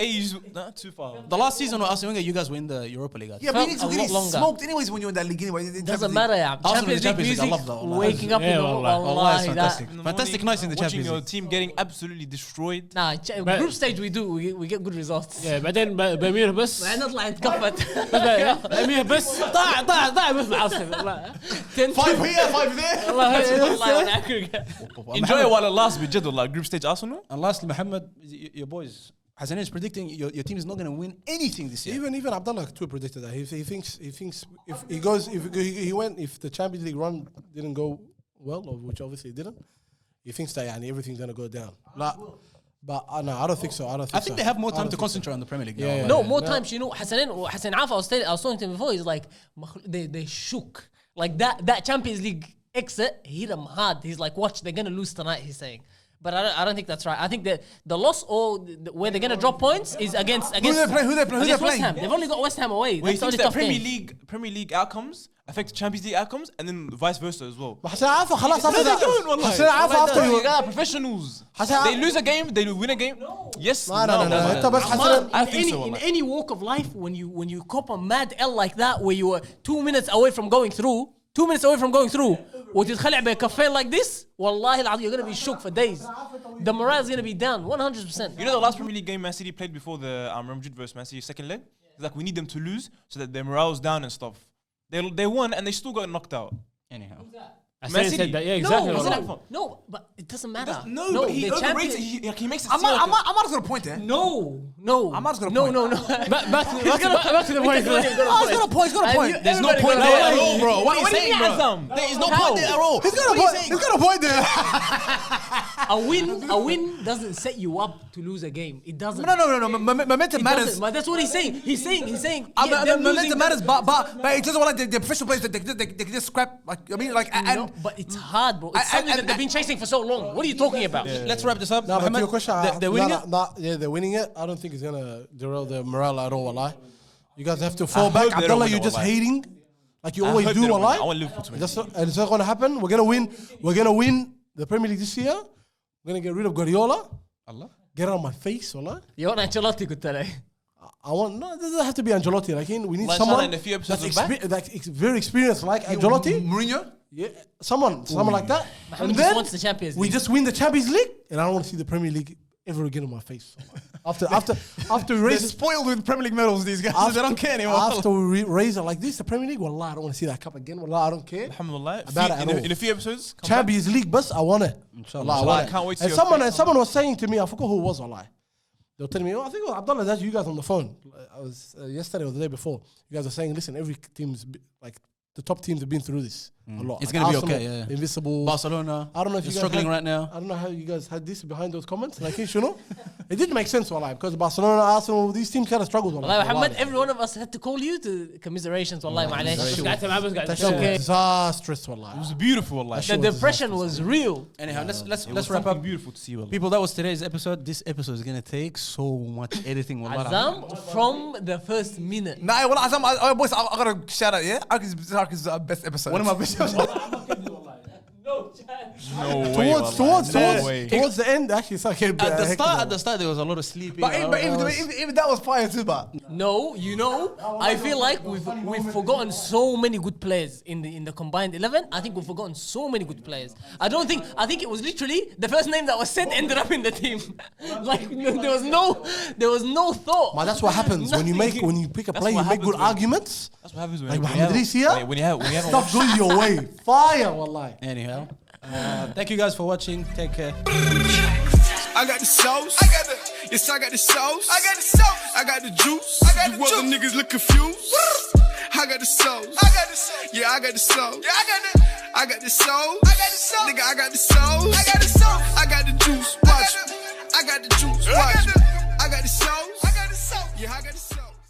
Not too far. the last season with Arsene Wenger, you guys were in the Europa League. Yeah, but you need Felt to a get lot longer. smoked anyways when you're in that league anyway. In Doesn't Champions matter, League. yeah. Arsenal in Champions the League Champions League, I music, love that, wallah. waking up in Yeah, the wallah. Wallah, it's that. fantastic. In the Fantastic morning, nights in the watching Champions your League. team getting absolutely destroyed. Nah, group stage we get good results. Yeah, بعدين بامير بس بعدين نطلع نتكفت. بامير بس ضاع بس مع ارسنال 5 here, 5 there. والله Enjoy it while it lasts بجد والله. Group stage Arsenal. And lastly, Mohammed, your boys, Hassan is predicting your team is not going to win anything this year. Even Abdullah too predicted that. He thinks if the Champions League run didn't go well, or which obviously it didn't, he thinks that everything's gonna go down. But no, I don't think so. I think they have more time to concentrate on the Premier League. Yeah, now. No, more times, Hassan Afa, I was talking to him before, he's like, they shook. Like that Champions League exit hit them hard. He's like, watch, they're going to lose tonight, he's saying. But I don't think that's right. I think that the loss or where they're going to drop points is against Who they playing? against West Ham. They've only got West Ham away. Where he That's the thinks only that tough game. Premier League outcomes affect Champions League outcomes and then vice versa as well. حسن عارفه خلاص No, they don't, والله. حسن عارفه after You you. got professionals. حسن They lose a game, they win a game. Yes. No. انت بس حسن Man, I think so, in والله. any walk of life, when you cop a mad L like that, where you were 2 minutes away from going through, وتتخلع بكفين like this, والله العظيم, you're gonna be shook for days. The morale is gonna be down 100%. You know the last Premier League game Man City played before the Real Madrid versus Man City second leg? It's like we need them to lose so that their morale's down and stuff. They won and they still got knocked out. Anyhow. Hassan City. said that, yeah, exactly. No, والله. isn't it? No, but it doesn't matter. No, but he the overrates it. champion- He makes it I'm seem like not just gonna point there. No. I'm not gonna No. back to the point. He's got a point. there's no point there at all, bro. What are you saying, bro? Azam? There is no How? point there at all. He's got a point there. A win doesn't set you up to lose a game. It doesn't. No. Momentum It matters. doesn't. But that's what he's saying. He's saying. Momentum matters, but it doesn't like the professional players. They can just scrap. Like I mean, like and No, but it's hard, bro. It's something that they've been chasing for so long. What are you talking about? Let's wrap this up. No, but to Mohammed, your question, they're winning it. they're winning it. I don't think it's gonna derail the morale at all. Wallahi. You guys have to fall back. hope they don't Abdullah, win you're it, just wallahi. hating, like you I always hope do. they don't win it. Wallahi. I want Liverpool to win. It's not gonna happen. We're gonna win. We're gonna win the Premier League this year. We're gonna get rid of Guardiola. Allah. Get out of my face, wallahi. You want Ancelotti قلت له. I want no. It doesn't have to be Ancelotti. Like we need Like someone Salah in a few episodes that's was back. very experienced, like Ancelotti. Mourinho. Yeah, someone like that. Mohamed And just then wants the Champions we League. just win the Champions League, and I don't want to see the Premier League ever again in my face. After we They're raise it, spoiled with Premier League medals. These guys. They don't care anymore. After we raise it like this, the Premier League, wallah, I don't want to see that cup again. Wallah, I don't care. Alhamdulillah. About it at all. In a few episodes. come back. Champions League, bus, I want it. Inshallah. Wallah, I Wallah, want I can't wait it. to And see your face. someone was saying to me, I forgot who it was, wallah. They were telling me, I think it was Abdullah, that's you guys on the phone. I was yesterday or the day before. You guys are saying, listen, every team's like the top teams have been through this a lot. It's Like gonna be Arsenal, okay, yeah. Invincible. Barcelona. I don't know if they're you guys struggling had- right now. I don't know how you guys had this behind those comments. Like, you know, it did make sense, wallah, because Barcelona, Arsenal, these teams kind of struggled. والله محمد, every one of us had to call you to commiserations. والله معلش. قعدت معاه بس قاعد That's okay. Disastrous, It wallah. was beautiful, Allah. The depression was real. Anyhow, let's It was wrap something up. beautiful to see, Allah. People, that was today's episode. This episode is gonna take so much editing. Wallah. Azam from the first minute. Nah, well, boys, I gotta shout out. Yeah, Arkin's best episode. One of my best episodes. No way, Towards way. the end, actually, it's like At the start, there was a lot of sleeping. But even that was fire too. But No, I feel like we've forgotten so many good players in the combined 11. I think we've forgotten so many good players. I think it was literally the first name that was said ended up in the team. Like there was no thought. Man, that's what happens when you pick a That's player, you what make good happens when- arguments. That's what happens when Like when Mohamed Idris here, when you have stuff goes your way. Fire, wallahi. Anyhow, Thank you guys for watching. Take care. I got the sauce. I got the sauce. I got the sauce. I got the juice. I got the juice. You other niggas look confused. I got the sauce. Yeah, I got the sauce. Yeah, I got the sauce. Nigga, I got the sauce. I got the juice. Watch. I got the juice. Watch. I got the sauce. Yeah, I got the sauce.